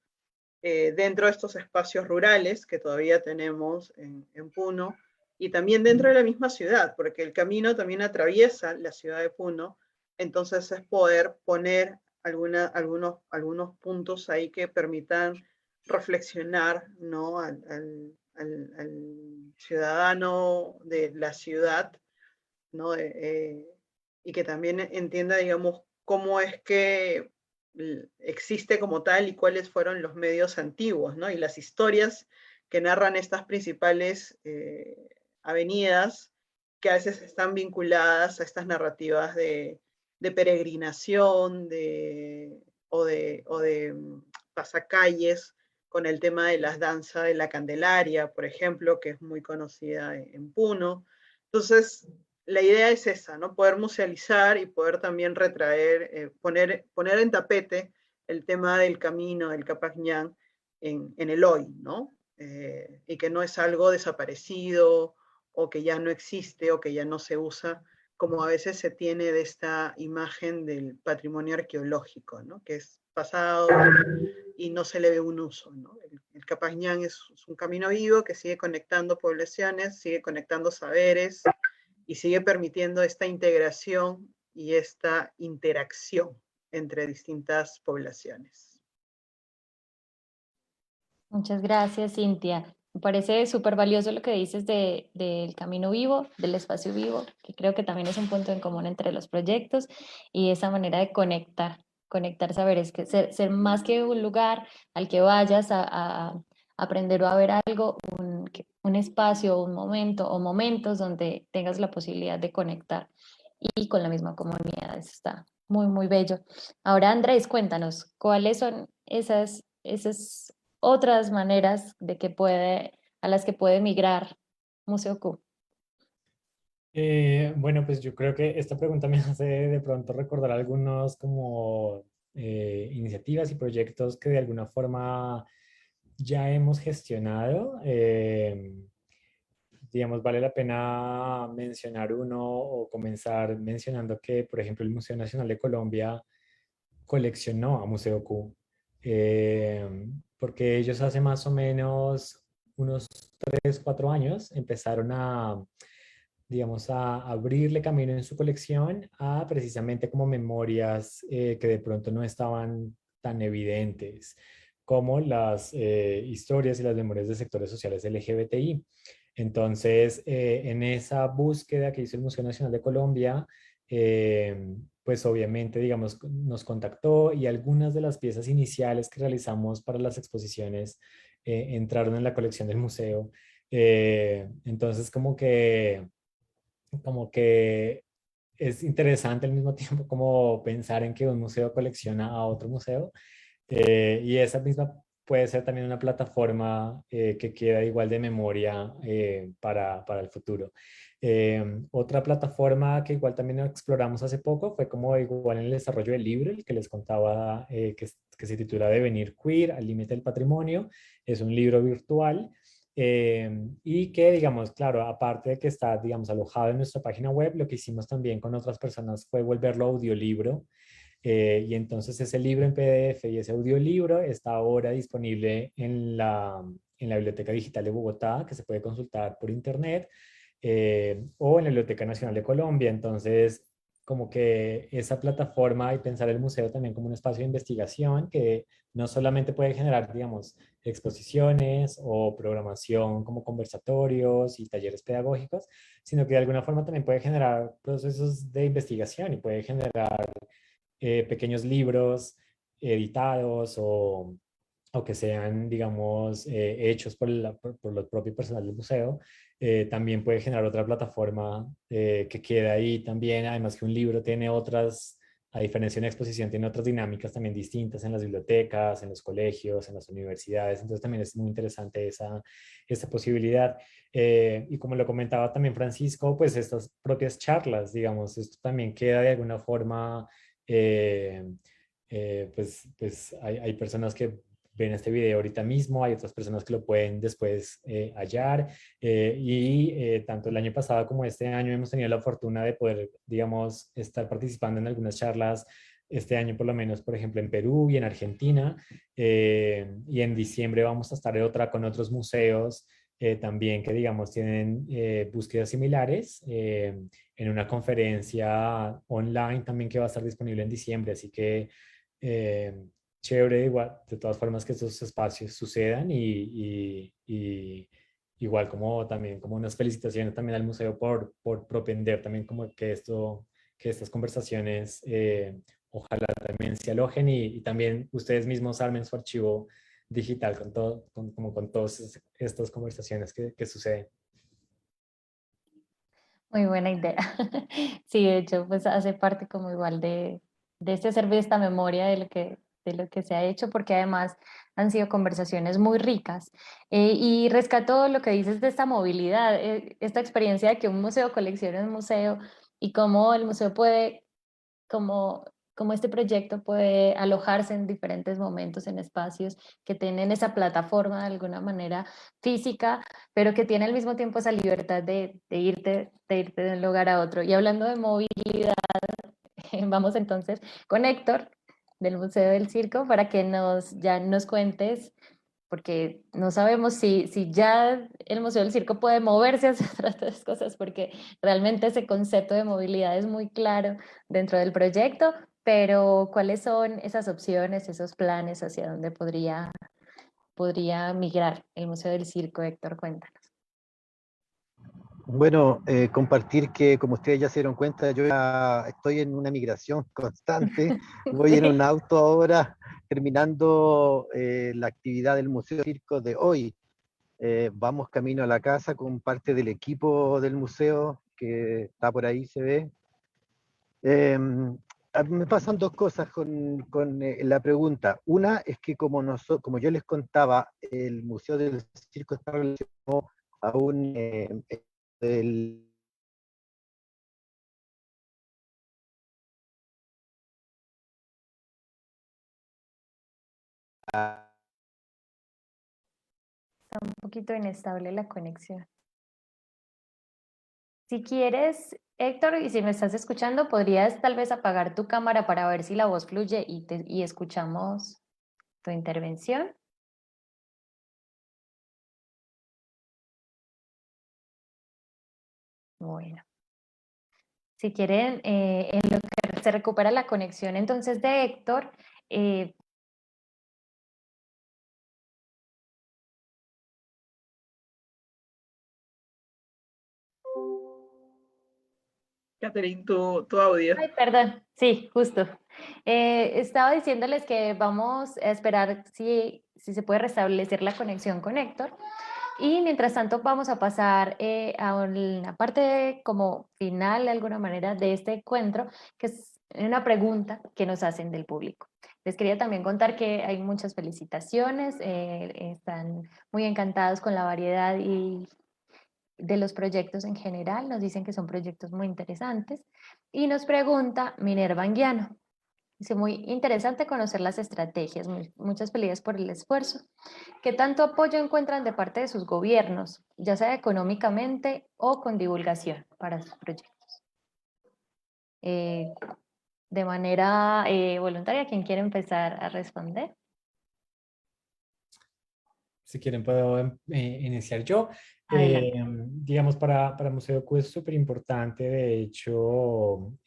Dentro de estos espacios rurales que todavía tenemos en Puno, y también dentro de la misma ciudad, porque el camino también atraviesa la ciudad de Puno. Entonces es poder poner algunos puntos ahí que permitan reflexionar, ¿no? al ciudadano de la ciudad, ¿no? Y que también entienda, digamos, cómo es que existe como tal y cuáles fueron los medios antiguos, ¿no? Y las historias que narran estas principales avenidas, que a veces están vinculadas a estas narrativas de peregrinación, o de pasacalles, con el tema de las danzas de la Candelaria, por ejemplo, que es muy conocida en Puno. Entonces, la idea es esa, ¿no? Poder musealizar y poder también retraer, poner en tapete el tema del camino, del Capañán, en el hoy, ¿no? Y que no es algo desaparecido, o que ya no existe, o que ya no se usa, como a veces se tiene de esta imagen del patrimonio arqueológico, ¿no? Que es pasado y no se le ve un uso, ¿no? El Capañán es un camino vivo que sigue conectando poblaciones, sigue conectando saberes, y sigue permitiendo esta integración y esta interacción entre distintas poblaciones. Muchas gracias, Cintia. Me parece súper valioso lo que dices del camino vivo, del espacio vivo, que creo que también es un punto en común entre los proyectos, y esa manera de conectar saberes, que ser más que un lugar al que vayas a aprender o a ver algo, un espacio, un momento o momentos donde tengas la posibilidad de conectar y con la misma comunidad. Eso está muy bello. Ahora, Andrés, cuéntanos, ¿cuáles son esas otras maneras a las que puede migrar Museo Q? Bueno, pues yo creo que esta pregunta me hace de pronto recordar algunos como iniciativas y proyectos que de alguna forma ya hemos gestionado. Digamos, vale la pena mencionar uno o comenzar mencionando que, por ejemplo, el Museo Nacional de Colombia coleccionó a Museo Q, porque ellos hace más o menos unos 3, 4 años empezaron a, digamos, a abrirle camino en su colección a precisamente como memorias que de pronto no estaban tan evidentes como las historias y las memorias de sectores sociales LGBTI. Entonces, en esa búsqueda que hizo el Museo Nacional de Colombia, pues obviamente, digamos, nos contactó y algunas de las piezas iniciales que realizamos para las exposiciones entraron en la colección del museo. Entonces, como que es interesante al mismo tiempo como pensar en que un museo colecciona a otro museo y esa misma puede ser también una plataforma que queda igual de memoria para el futuro. Otra plataforma que igual también exploramos hace poco fue como igual en el desarrollo del libro, el que les contaba que se titula Devenir Queer, al límite del patrimonio. Es un libro virtual y que, digamos, claro, aparte de que está, digamos, alojado en nuestra página web, lo que hicimos también con otras personas fue volverlo audiolibro. Y entonces ese libro en PDF y ese audiolibro está ahora disponible en la Biblioteca Digital de Bogotá, que se puede consultar por internet, o en la Biblioteca Nacional de Colombia. Entonces, como que esa plataforma y pensar el museo también como un espacio de investigación que no solamente puede generar, digamos, exposiciones o programación como conversatorios y talleres pedagógicos, sino que de alguna forma también puede generar procesos de investigación y puede generar pequeños libros editados o que sean, digamos, hechos por el propio personal del museo, también puede generar otra plataforma que queda ahí también, además que un libro tiene otras, a diferencia de una exposición, tiene otras dinámicas también distintas en las bibliotecas, en los colegios, en las universidades, entonces también es muy interesante esa posibilidad. Y como lo comentaba también Francisco, pues estas propias charlas, digamos, esto también queda de alguna forma eh, pues hay personas que ven este video ahorita mismo, hay otras personas que lo pueden después hallar y tanto el año pasado como este año hemos tenido la fortuna de poder, digamos, estar participando en algunas charlas. Este año por lo menos, por ejemplo, en Perú y en Argentina, y en diciembre vamos a estar en otra con otros museos también que, digamos, tienen búsquedas similares en una conferencia online también que va a estar disponible en diciembre. Así que eh, chévere, igual, de todas formas que estos espacios sucedan y igual como también como unas felicitaciones también al museo por propender también como que que estas conversaciones ojalá también se alojen y también ustedes mismos armen su archivo digital con todo, como con todas estas conversaciones que suceden. Muy buena idea. Sí, de hecho, pues hace parte como igual de este servir esta memoria de lo que se ha hecho, porque además han sido conversaciones muy ricas. Y rescato lo que dices de esta movilidad, esta experiencia de que un museo colecciona un museo y cómo el museo puede como, como este proyecto puede alojarse en diferentes momentos, en espacios que tienen esa plataforma de alguna manera física, pero que tiene al mismo tiempo esa libertad de irte de un lugar a otro. Y hablando de movilidad, vamos entonces con Héctor del Museo del Circo para que ya nos cuentes porque no sabemos si ya el Museo del Circo puede moverse hacia otras cosas, porque realmente ese concepto de movilidad es muy claro dentro del proyecto, pero ¿cuáles son esas opciones, esos planes hacia dónde podría migrar el Museo del Circo, Héctor? Cuéntanos. Bueno, compartir que como ustedes ya se dieron cuenta, yo ya estoy en una migración constante. Voy en un Sí. auto ahora terminando la actividad del Museo Circo de hoy. Vamos camino a la casa con parte del equipo del museo que está por ahí, se ve. Me pasan dos cosas con la pregunta. Una es que como yo les contaba, el Museo del Circo está relacionado a un el- Está un poquito inestable la conexión. Si quieres, Héctor, y si me estás escuchando, podrías tal vez apagar tu cámara para ver si la voz fluye y escuchamos tu intervención. Bueno, si quieren, en lo que se recupera la conexión entonces de Héctor, Catherine, tu audio. ay, perdón, sí, justo. Estaba diciéndoles que vamos a esperar si se puede restablecer la conexión con Héctor. Y mientras tanto vamos a pasar a una parte como final, de alguna manera, de este encuentro, que es una pregunta que nos hacen del público. Les quería también contar que hay muchas felicitaciones, están muy encantados con la variedad y de los proyectos en general, nos dicen que son proyectos muy interesantes. Y nos pregunta Minerva Anguiano. Dice, muy interesante conocer las estrategias, muchas felicidades por el esfuerzo. ¿Qué tanto apoyo encuentran de parte de sus gobiernos, ya sea económicamente o con divulgación para sus proyectos? Eh, de manera voluntaria, ¿quién quiere empezar a responder? Si quieren puedo iniciar yo. Adelante. Digamos, para Museo Q es súper importante, de hecho,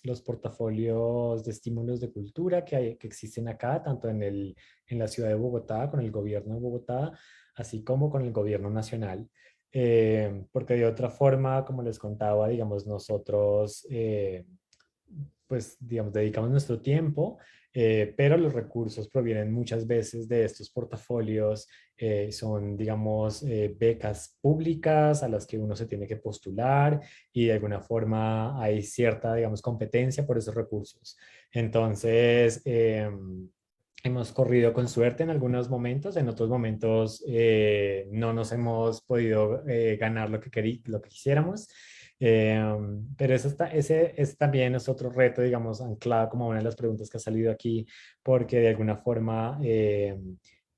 los portafolios de estímulos de cultura que existen acá, tanto en la ciudad de Bogotá, con el gobierno de Bogotá, así como con el gobierno nacional. Porque de otra forma, como les contaba, digamos, nosotros, pues, digamos, dedicamos nuestro tiempo, pero los recursos provienen muchas veces de estos portafolios, son, digamos, becas públicas a las que uno se tiene que postular y de alguna forma hay cierta, digamos, competencia por esos recursos. Entonces, hemos corrido con suerte en algunos momentos, en otros momentos no nos hemos podido ganar lo que quisiéramos. Pero ese también es otro reto, digamos, anclado como una de las preguntas que ha salido aquí, porque de alguna forma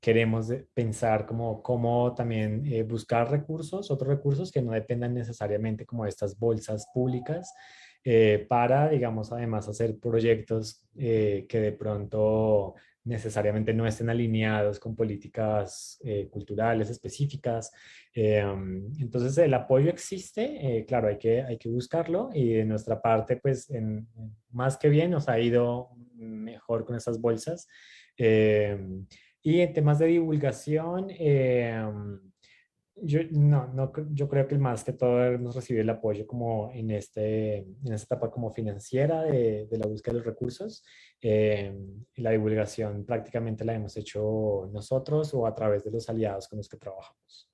queremos pensar cómo también buscar recursos, otros recursos que no dependan necesariamente como de estas bolsas públicas, para, digamos, además hacer proyectos que de pronto necesariamente no estén alineados con políticas culturales específicas. Entonces el apoyo existe, claro, hay que buscarlo y de nuestra parte, pues más que bien nos ha ido mejor con esas bolsas. Y en temas de divulgación, yo creo que más que todo hemos recibido el apoyo como en esta etapa como financiera de la búsqueda de los recursos. Y la divulgación prácticamente la hemos hecho nosotros o a través de los aliados con los que trabajamos.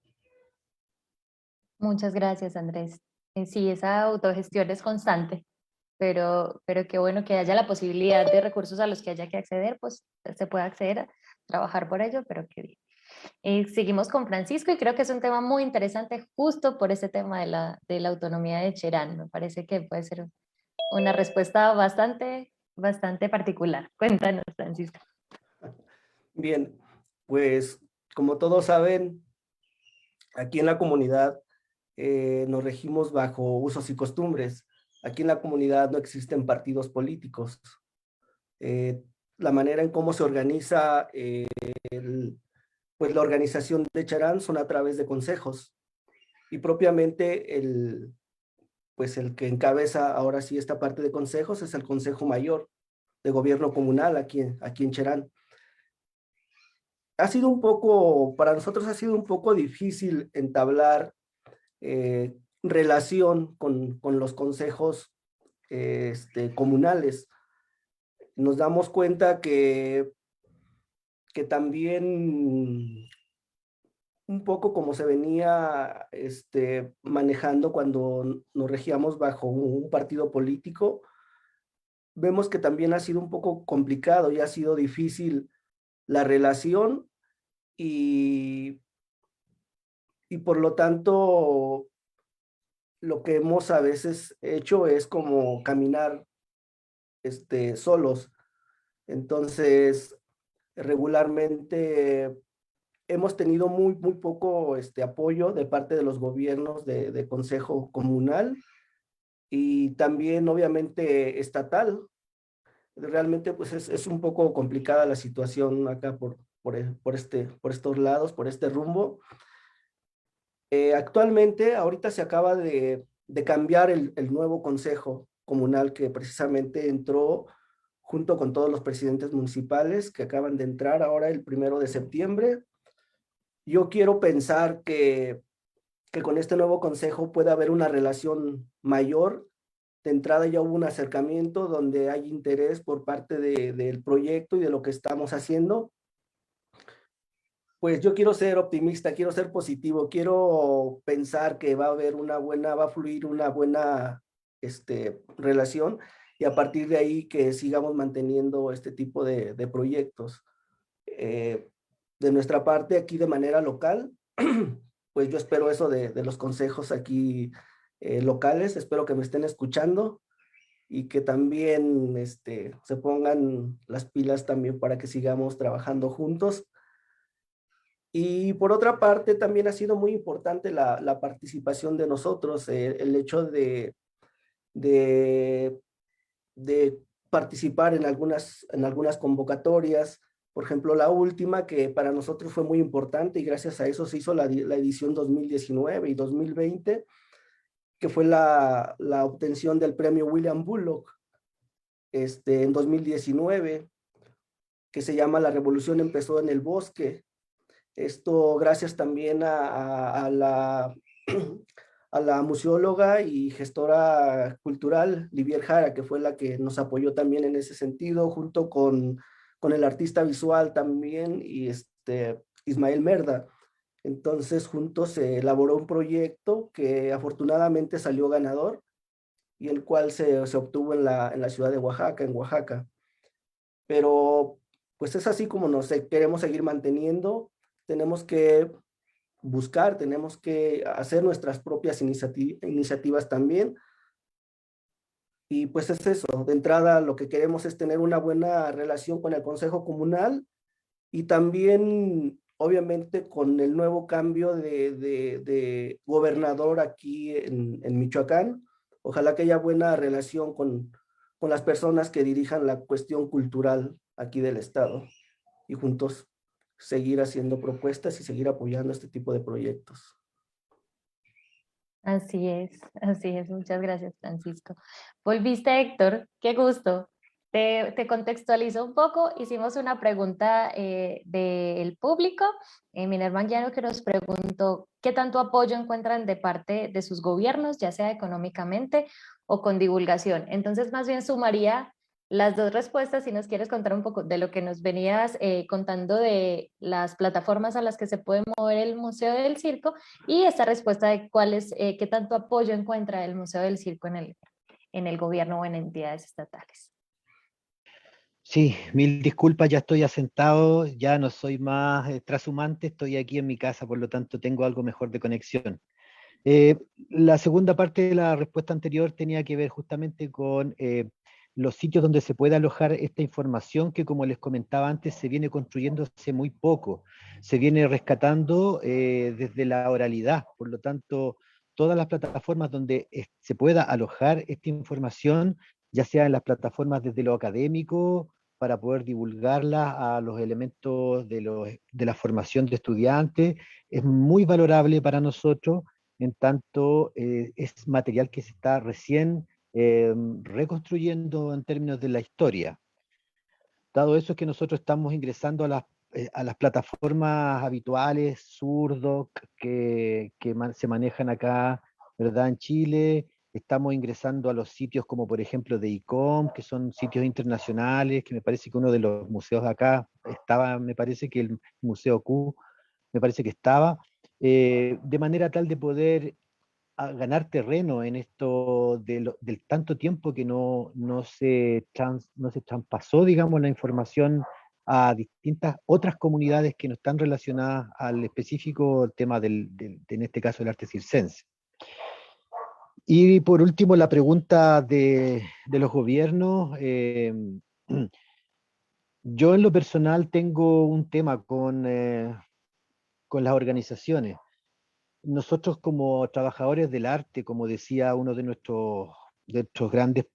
Muchas gracias, Andrés. Sí, esa autogestión es constante, pero qué bueno que haya la posibilidad de recursos a los que haya que acceder, pues se puede acceder a trabajar por ello, pero qué bien. Seguimos con Francisco y creo que es un tema muy interesante justo por ese tema de la autonomía de Cherán. Me parece que puede ser una respuesta bastante particular. Cuéntanos, Francisco. Bien, pues como todos saben, aquí en la comunidad nos regimos bajo usos y costumbres. Aquí en la comunidad no existen partidos políticos. La manera en cómo se organiza pues la organización de Charán son a través de consejos y propiamente pues el que encabeza ahora sí esta parte de consejos es el Consejo Mayor de Gobierno Comunal aquí en Cherán. Ha sido para nosotros ha sido un poco difícil entablar relación con los consejos comunales. Nos damos cuenta que también un poco como se venía manejando cuando nos regíamos bajo un partido político, vemos que también ha sido un poco complicado y ha sido difícil la relación y por lo tanto lo que hemos a veces hecho es como caminar solos. Entonces, regularmente hemos tenido muy poco apoyo de parte de los gobiernos de Consejo Comunal y también obviamente estatal. Realmente pues es un poco complicada la situación acá por estos lados, por este rumbo. Actualmente, ahorita se acaba de cambiar el nuevo Consejo Comunal que precisamente entró junto con todos los presidentes municipales que acaban de entrar ahora el 1 de septiembre. Yo quiero pensar que con este nuevo consejo puede haber una relación mayor. De entrada ya hubo un acercamiento donde hay interés por parte del proyecto y de lo que estamos haciendo. Pues yo quiero ser optimista, quiero ser positivo, quiero pensar que va a fluir una buena relación y a partir de ahí que sigamos manteniendo este tipo de proyectos. De nuestra parte, aquí de manera local, pues yo espero eso de los consejos aquí locales, espero que me estén escuchando y que también se pongan las pilas también para que sigamos trabajando juntos. Y por otra parte, también ha sido muy importante la participación de nosotros, el hecho de, de participar en algunas convocatorias. Por ejemplo, la última que para nosotros fue muy importante y gracias a eso se hizo la edición 2019 y 2020, que fue la obtención del premio William Bullock en 2019, que se llama La Revolución empezó en el bosque. Esto gracias también a la museóloga y gestora cultural Livier Jara, que fue la que nos apoyó también en ese sentido, junto con el artista visual también y Ismael Merda. Entonces juntos se elaboró un proyecto que afortunadamente salió ganador y el cual se obtuvo en la ciudad de Oaxaca, en Oaxaca. Pero pues es así como nos queremos seguir manteniendo. Tenemos que buscar, tenemos que hacer nuestras propias iniciativas también. Y pues es eso, de entrada lo que queremos es tener una buena relación con el Consejo Comunal y también obviamente con el nuevo cambio de gobernador aquí en Michoacán. Ojalá que haya buena relación con las personas que dirijan la cuestión cultural aquí del estado y juntos seguir haciendo propuestas y seguir apoyando este tipo de proyectos. Así es, así es. Muchas gracias, Francisco. Volviste, Héctor, qué gusto. Te contextualizo un poco. Hicimos una pregunta del público. Minerva Anguiano que nos preguntó qué tanto apoyo encuentran de parte de sus gobiernos, ya sea económicamente o con divulgación. Entonces, más bien sumaría las dos respuestas si nos quieres contar un poco de lo que nos venías contando de las plataformas a las que se puede mover el Museo del Circo y esta respuesta de qué tanto apoyo encuentra el Museo del Circo en el gobierno o en entidades estatales. Sí, mil disculpas, ya estoy asentado, ya no soy más trashumante, estoy aquí en mi casa, por lo tanto tengo algo mejor de conexión. La segunda parte de la respuesta anterior tenía que ver justamente con los sitios donde se puede alojar esta información que, como les comentaba antes, se viene construyendo hace muy poco, se viene rescatando desde la oralidad, por lo tanto, todas las plataformas donde se pueda alojar esta información, ya sea en las plataformas desde lo académico, para poder divulgarla a los elementos de la formación de estudiantes, es muy valorable para nosotros, en tanto es material que se está recién reconstruyendo en términos de la historia. Dado eso es que nosotros estamos ingresando a las plataformas habituales, Surdoc, que se manejan acá, ¿verdad? En Chile. Estamos ingresando a los sitios como por ejemplo de ICOM, que son sitios internacionales, que me parece que uno de los museos acá estaba, me parece que el Museo Q, me parece que estaba, de manera tal de poder ganar terreno en esto del tanto tiempo que no se traspasó, digamos, la información a distintas otras comunidades que no están relacionadas al específico tema en este caso, el arte circense. Y por último, la pregunta de los gobiernos. Yo en lo personal tengo un tema con las organizaciones. Nosotros como trabajadores del arte, como decía uno de nuestros grandes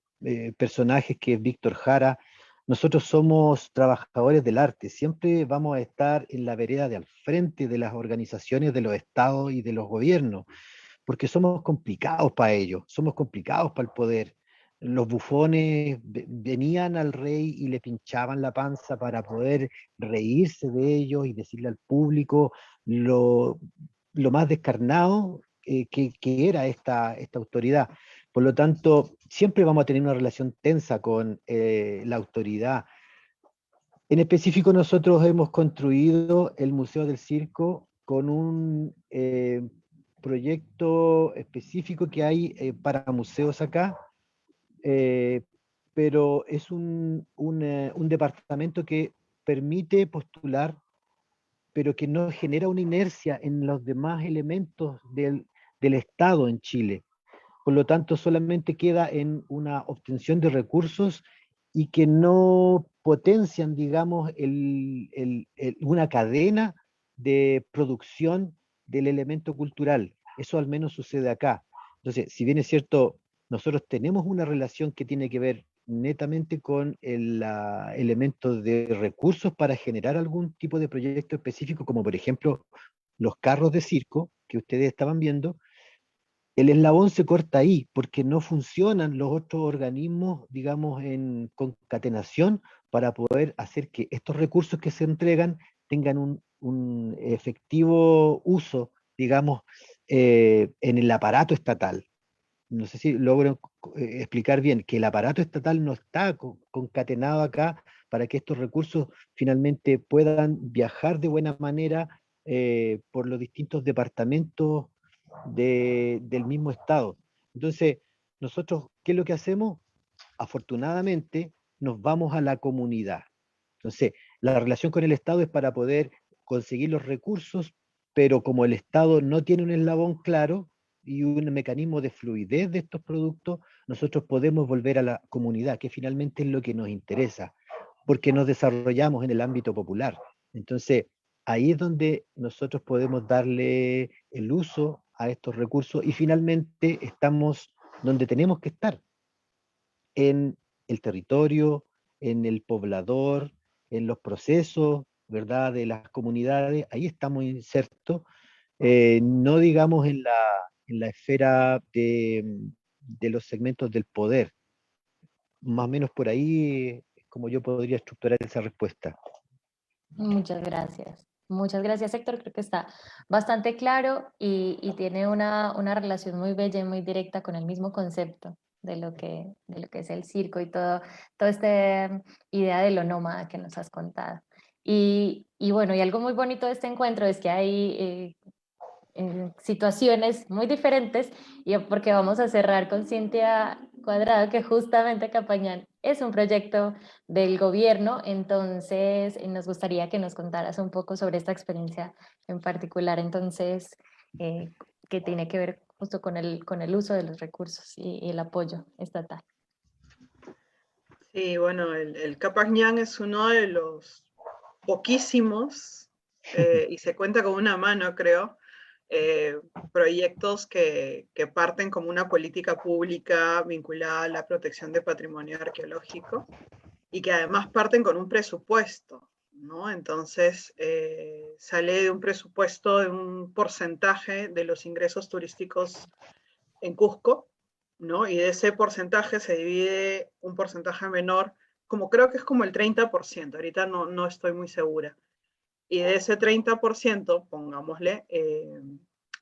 personajes, que es Víctor Jara, nosotros somos trabajadores del arte, siempre vamos a estar en la vereda de al frente de las organizaciones, de los estados y de los gobiernos, porque somos complicados para ellos, somos complicados para el poder. Los bufones venían al rey y le pinchaban la panza para poder reírse de ellos y decirle al público lo más descarnado que era esta autoridad. Por lo tanto, siempre vamos a tener una relación tensa con la autoridad. En específico, nosotros hemos construido el Museo del Circo con un proyecto específico que hay para museos acá, pero es un departamento que permite postular, pero que no genera una inercia en los demás elementos del Estado en Chile. Por lo tanto, solamente queda en una obtención de recursos y que no potencian, digamos, una cadena de producción del elemento cultural. Eso al menos sucede acá. Entonces, si bien es cierto, nosotros tenemos una relación que tiene que ver netamente con el elemento de recursos para generar algún tipo de proyecto específico, como por ejemplo los carros de circo que ustedes estaban viendo. El eslabón se corta ahí, porque no funcionan los otros organismos, digamos, en concatenación para poder hacer que estos recursos que se entregan tengan un efectivo uso, digamos, en el aparato estatal. No sé si logro explicar bien, que el aparato estatal no está concatenado acá para que estos recursos finalmente puedan viajar de buena manera por los distintos departamentos del mismo Estado. Entonces, nosotros, ¿qué es lo que hacemos? Afortunadamente, nos vamos a la comunidad. Entonces, la relación con el Estado es para poder conseguir los recursos, pero como el Estado no tiene un eslabón claro y un mecanismo de fluidez de estos productos, nosotros podemos volver a la comunidad, que finalmente es lo que nos interesa, porque nos desarrollamos en el ámbito popular. Entonces, ahí es donde nosotros podemos darle el uso a estos recursos y finalmente estamos donde tenemos que estar, en el territorio, en el poblador, en los procesos, ¿verdad?, de las comunidades. Ahí estamos insertos, no digamos en la esfera de los segmentos del poder. Más o menos por ahí es como yo podría estructurar esa respuesta. Muchas gracias. Muchas gracias, Héctor. Creo que está bastante claro y tiene una relación muy bella y muy directa con el mismo concepto de lo que es el circo y toda esta idea de lo nómada que nos has contado. Y bueno, y algo muy bonito de este encuentro es que hay en situaciones muy diferentes, y porque vamos a cerrar con Cintia Cuadrado, que justamente Capañán es un proyecto del gobierno. Entonces nos gustaría que nos contaras un poco sobre esta experiencia en particular, entonces, que tiene que ver justo con el uso de los recursos y el apoyo estatal. Sí, bueno, el Capañán es uno de los poquísimos, y se cuenta con una mano, creo, proyectos que parten como una política pública vinculada a la protección de patrimonio arqueológico y que además parten con un presupuesto, ¿no? Entonces, sale de un presupuesto de un porcentaje de los ingresos turísticos en Cusco, ¿no? Y de ese porcentaje se divide un porcentaje menor, como creo que es como el 30%, ahorita no estoy muy segura. Y de ese 30%, pongámosle,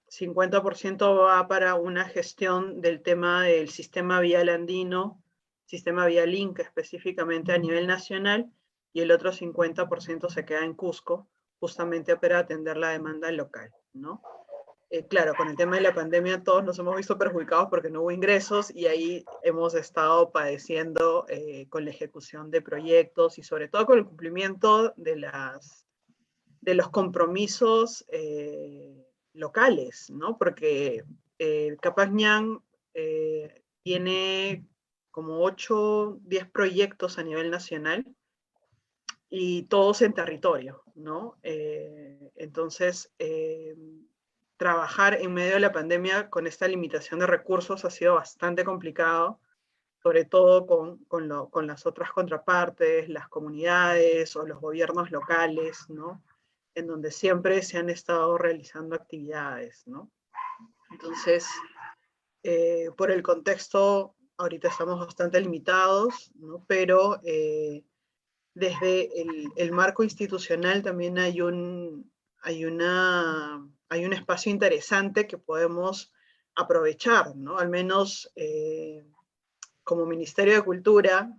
50% va para una gestión del tema del sistema vial andino, sistema vial Inca específicamente a nivel nacional, y el otro 50% se queda en Cusco, justamente para atender la demanda local, ¿no? Claro, con el tema de la pandemia todos nos hemos visto perjudicados porque no hubo ingresos y ahí hemos estado padeciendo con la ejecución de proyectos y sobre todo con el cumplimiento de los compromisos locales, ¿no? Porque Capañán tiene como 8, 10 proyectos a nivel nacional y todos en territorio, ¿no? Entonces, trabajar en medio de la pandemia con esta limitación de recursos ha sido bastante complicado, sobre todo con las otras contrapartes, las comunidades o los gobiernos locales, ¿no? En donde siempre se han estado realizando actividades, ¿no? Entonces, por el contexto, ahorita estamos bastante limitados, ¿no? Pero desde el marco institucional también hay un espacio interesante que podemos aprovechar, ¿no? Al menos como Ministerio de Cultura,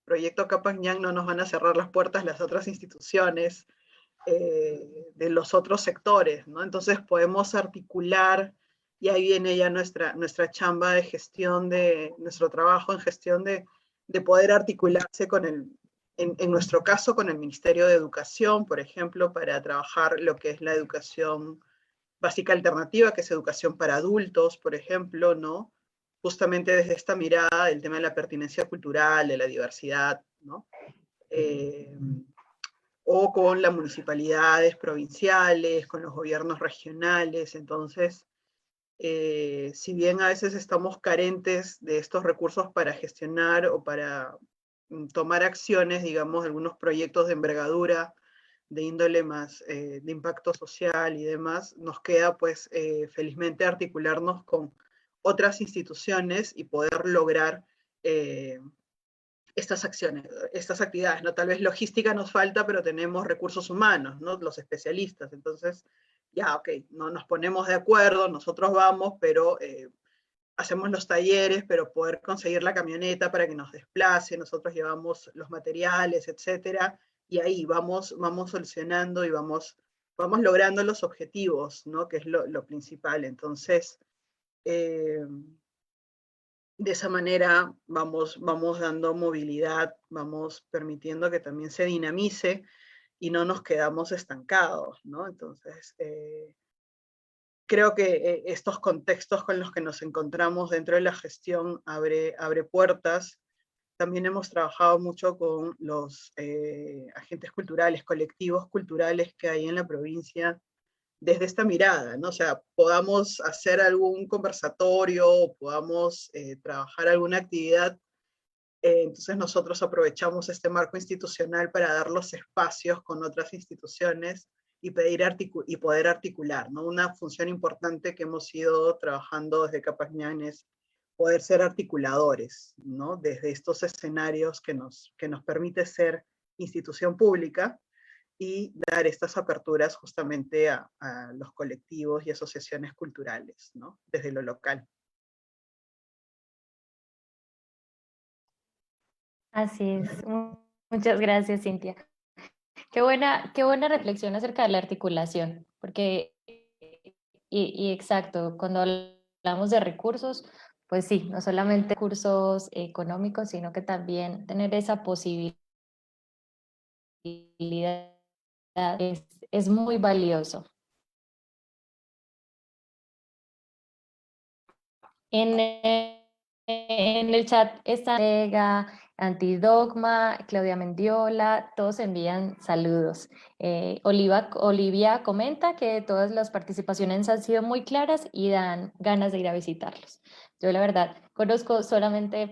Proyecto Capac Ñan, no nos van a cerrar las puertas las otras instituciones de los otros sectores, ¿no? Entonces podemos articular, y ahí viene ya nuestra chamba de gestión, nuestro trabajo en gestión de poder articularse en nuestro caso, con el Ministerio de Educación, por ejemplo, para trabajar lo que es la educación básica alternativa, que es educación para adultos, por ejemplo, ¿no? Justamente desde esta mirada del tema de la pertinencia cultural, de la diversidad, ¿no? O con las municipalidades provinciales, con los gobiernos regionales. Entonces, si bien a veces estamos carentes de estos recursos para gestionar o para tomar acciones, digamos, algunos proyectos de envergadura, de índole más de impacto social y demás, nos queda pues felizmente articularnos con otras instituciones y poder lograr estas acciones, estas actividades, ¿no? Tal vez logística nos falta, pero tenemos recursos humanos, ¿no? Los especialistas. Entonces, ya, ok, no nos ponemos de acuerdo, nosotros vamos, pero hacemos los talleres, pero poder conseguir la camioneta para que nos desplace, nosotros llevamos los materiales, etcétera, y ahí vamos solucionando y vamos logrando los objetivos, ¿no? Que es lo principal. Entonces, de esa manera vamos dando movilidad, vamos permitiendo que también se dinamice y no nos quedamos estancados, ¿no? Entonces, creo que estos contextos con los que nos encontramos dentro de la gestión abre puertas. También hemos trabajado mucho con los agentes culturales, colectivos culturales que hay en la provincia, desde esta mirada, ¿no? O sea, podamos hacer algún conversatorio, o podamos trabajar alguna actividad, entonces nosotros aprovechamos este marco institucional para dar los espacios con otras instituciones y poder articular, ¿no? Una función importante que hemos ido trabajando desde Capac Ñan es poder ser articuladores, ¿no? Desde estos escenarios que nos permite ser institución pública, y dar estas aperturas justamente a los colectivos y asociaciones culturales, ¿no? Desde lo local. Así es. Muchas gracias, Cintia. Qué buena reflexión acerca de la articulación, porque, y exacto, cuando hablamos de recursos, pues sí, no solamente recursos económicos, sino que también tener esa posibilidad es muy valioso. En el chat está Vega, Antidogma, Claudia Mendiola, todos envían saludos. Olivia comenta que todas las participaciones han sido muy claras y dan ganas de ir a visitarlos. Yo la verdad conozco solamente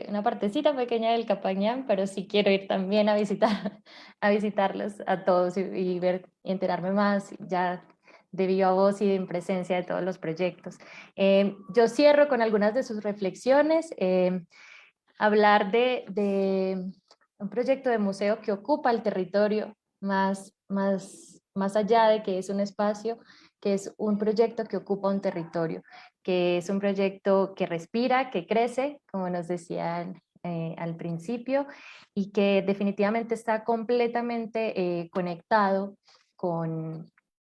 una partecita pequeña del Capac Ñan, pero sí quiero ir también a visitarlos a todos y ver y enterarme más ya de viva voz y en presencia de todos los proyectos. Yo cierro con algunas de sus reflexiones. Hablar de un proyecto de museo que ocupa el territorio más allá de que es un espacio, que es un proyecto que ocupa un territorio, que es un proyecto que respira, que crece, como nos decían al principio, y que definitivamente está completamente conectado con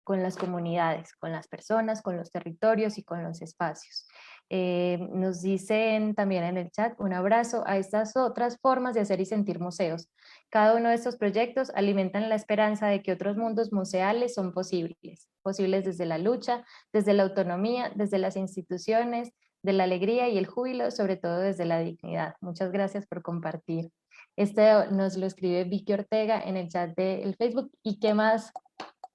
las comunidades, con las personas, con los territorios y con los espacios. Nos dicen también en el chat un abrazo a estas otras formas de hacer y sentir museos. Cada uno de estos proyectos alimentan la esperanza de que otros mundos museales son posibles desde la lucha, desde la autonomía, desde las instituciones, de la alegría y el júbilo, sobre todo desde la dignidad. Muchas gracias por compartir. Este nos lo escribe Vicky Ortega en el chat del Facebook. ¿Y qué más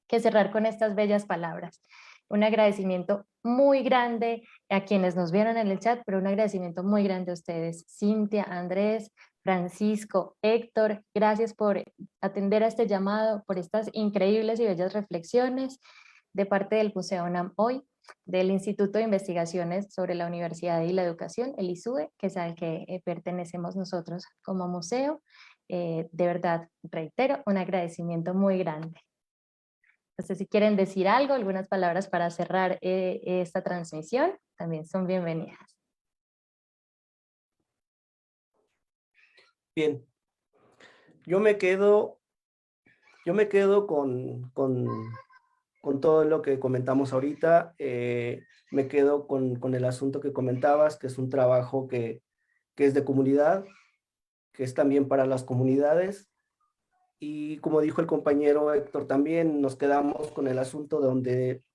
que cerrar con estas bellas palabras? Un agradecimiento muy grande a quienes nos vieron en el chat, pero un agradecimiento muy grande a ustedes, Cintia, Andrés, Francisco, Héctor, gracias por atender a este llamado, por estas increíbles y bellas reflexiones de parte del Museo UNAM hoy, del Instituto de Investigaciones sobre la Universidad y la Educación, el ISUE, que es al que pertenecemos nosotros como museo. De verdad, reitero, un agradecimiento muy grande. No sé si quieren decir algo, algunas palabras para cerrar esta transmisión, también son bienvenidas. Bien, yo me quedo con todo lo que comentamos ahorita. Me quedo con el asunto que comentabas, que es un trabajo que es de comunidad, que es también para las comunidades. Y como dijo el compañero Héctor, también nos quedamos con el asunto donde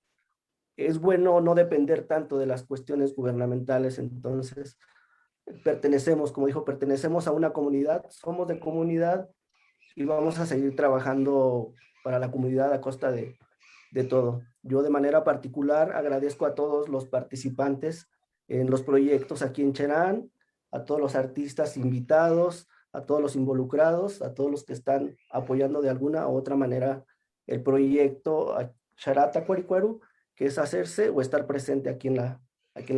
es bueno no depender tanto de las cuestiones gubernamentales. Entonces, como dijo, pertenecemos a una comunidad, somos de comunidad y vamos a seguir trabajando para la comunidad a costa de todo. Yo de manera particular agradezco a todos los participantes en los proyectos aquí en Cherán, a todos los artistas invitados, a todos los involucrados, a todos los que están apoyando de alguna u otra manera el proyecto Charata Cuaricueru, que es hacerse o estar presente aquí en la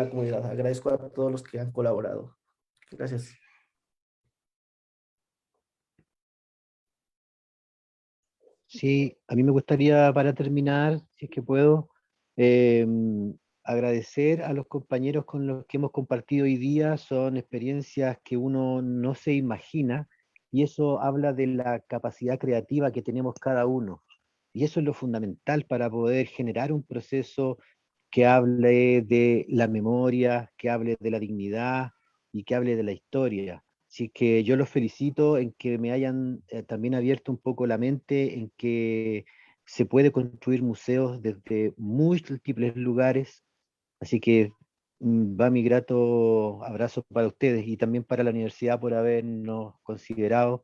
comunidad. Agradezco a todos los que han colaborado. Gracias. Sí, a mí me gustaría para terminar, si es que puedo, agradecer a los compañeros con los que hemos compartido hoy día. Son experiencias que uno no se imagina y eso habla de la capacidad creativa que tenemos cada uno. Y eso es lo fundamental para poder generar un proceso que hable de la memoria, que hable de la dignidad y que hable de la historia. Así que yo los felicito en que me hayan también abierto un poco la mente, en que se puede construir museos desde múltiples lugares. Así que va mi grato abrazo para ustedes y también para la universidad por habernos considerado.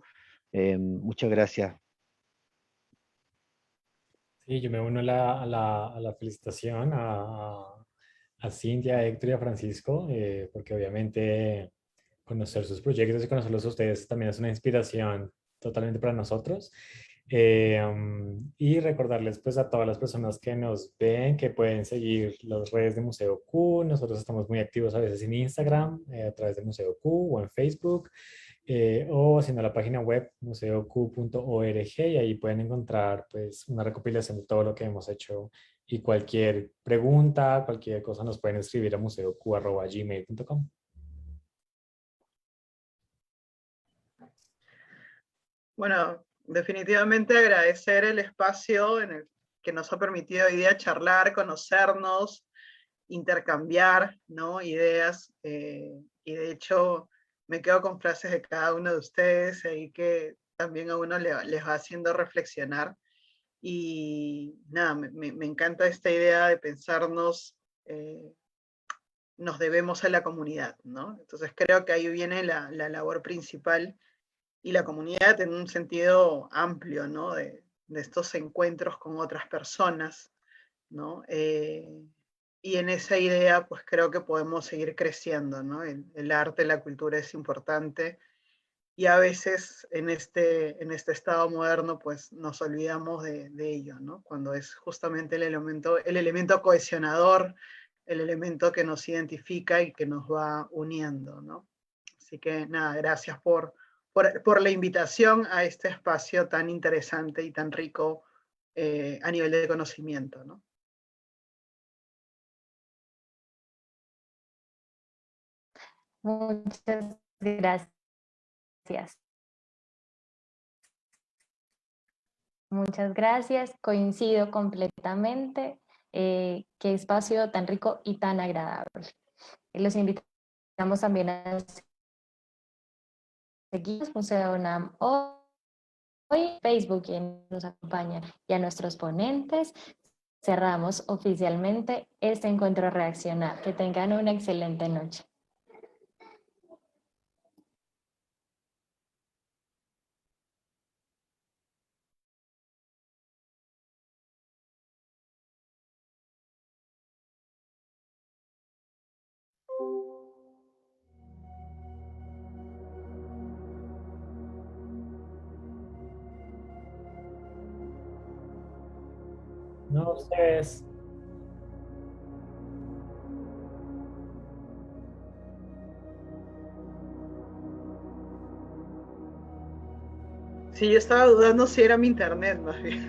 Muchas gracias. Sí, yo me uno a la felicitación a Cintia, a Héctor y a Francisco, porque obviamente conocer sus proyectos y conocerlos a ustedes también es una inspiración totalmente para nosotros. Y recordarles pues a todas las personas que nos ven que pueden seguir las redes de Museo Q. Nosotros estamos muy activos a veces en Instagram, a través de Museo Q o en Facebook. O haciendo la página web museoq.org y ahí pueden encontrar pues una recopilación de todo lo que hemos hecho y cualquier pregunta, cualquier cosa nos pueden escribir a museoq@gmail.com. Bueno, definitivamente agradecer el espacio en el que nos ha permitido hoy día charlar, conocernos, intercambiar, ¿no? Ideas. Y de hecho me quedo con frases de cada uno de ustedes ahí que también a uno les va haciendo reflexionar. Y nada, me encanta esta idea de pensarnos, nos debemos a la comunidad, ¿no? Entonces creo que ahí viene la labor principal y la comunidad en un sentido amplio, ¿no? De estos encuentros con otras personas, ¿no? Y en esa idea, pues creo que podemos seguir creciendo, ¿no? El arte, la cultura es importante y a veces en este estado moderno, pues nos olvidamos de ello, ¿no? Cuando es justamente el elemento cohesionador, el elemento que nos identifica y que nos va uniendo, ¿no? Así que nada, gracias por la invitación a este espacio tan interesante y tan rico a nivel de conocimiento, ¿no? Muchas gracias. Muchas gracias. Coincido completamente. Qué espacio tan rico y tan agradable. Los invitamos también a seguir Museo UNAM hoy, Facebook, quien nos acompaña, y a nuestros ponentes. Cerramos oficialmente este encuentro reaccionar. Que tengan una excelente noche. No, ustedes. Sí, yo estaba dudando si era mi internet más bien.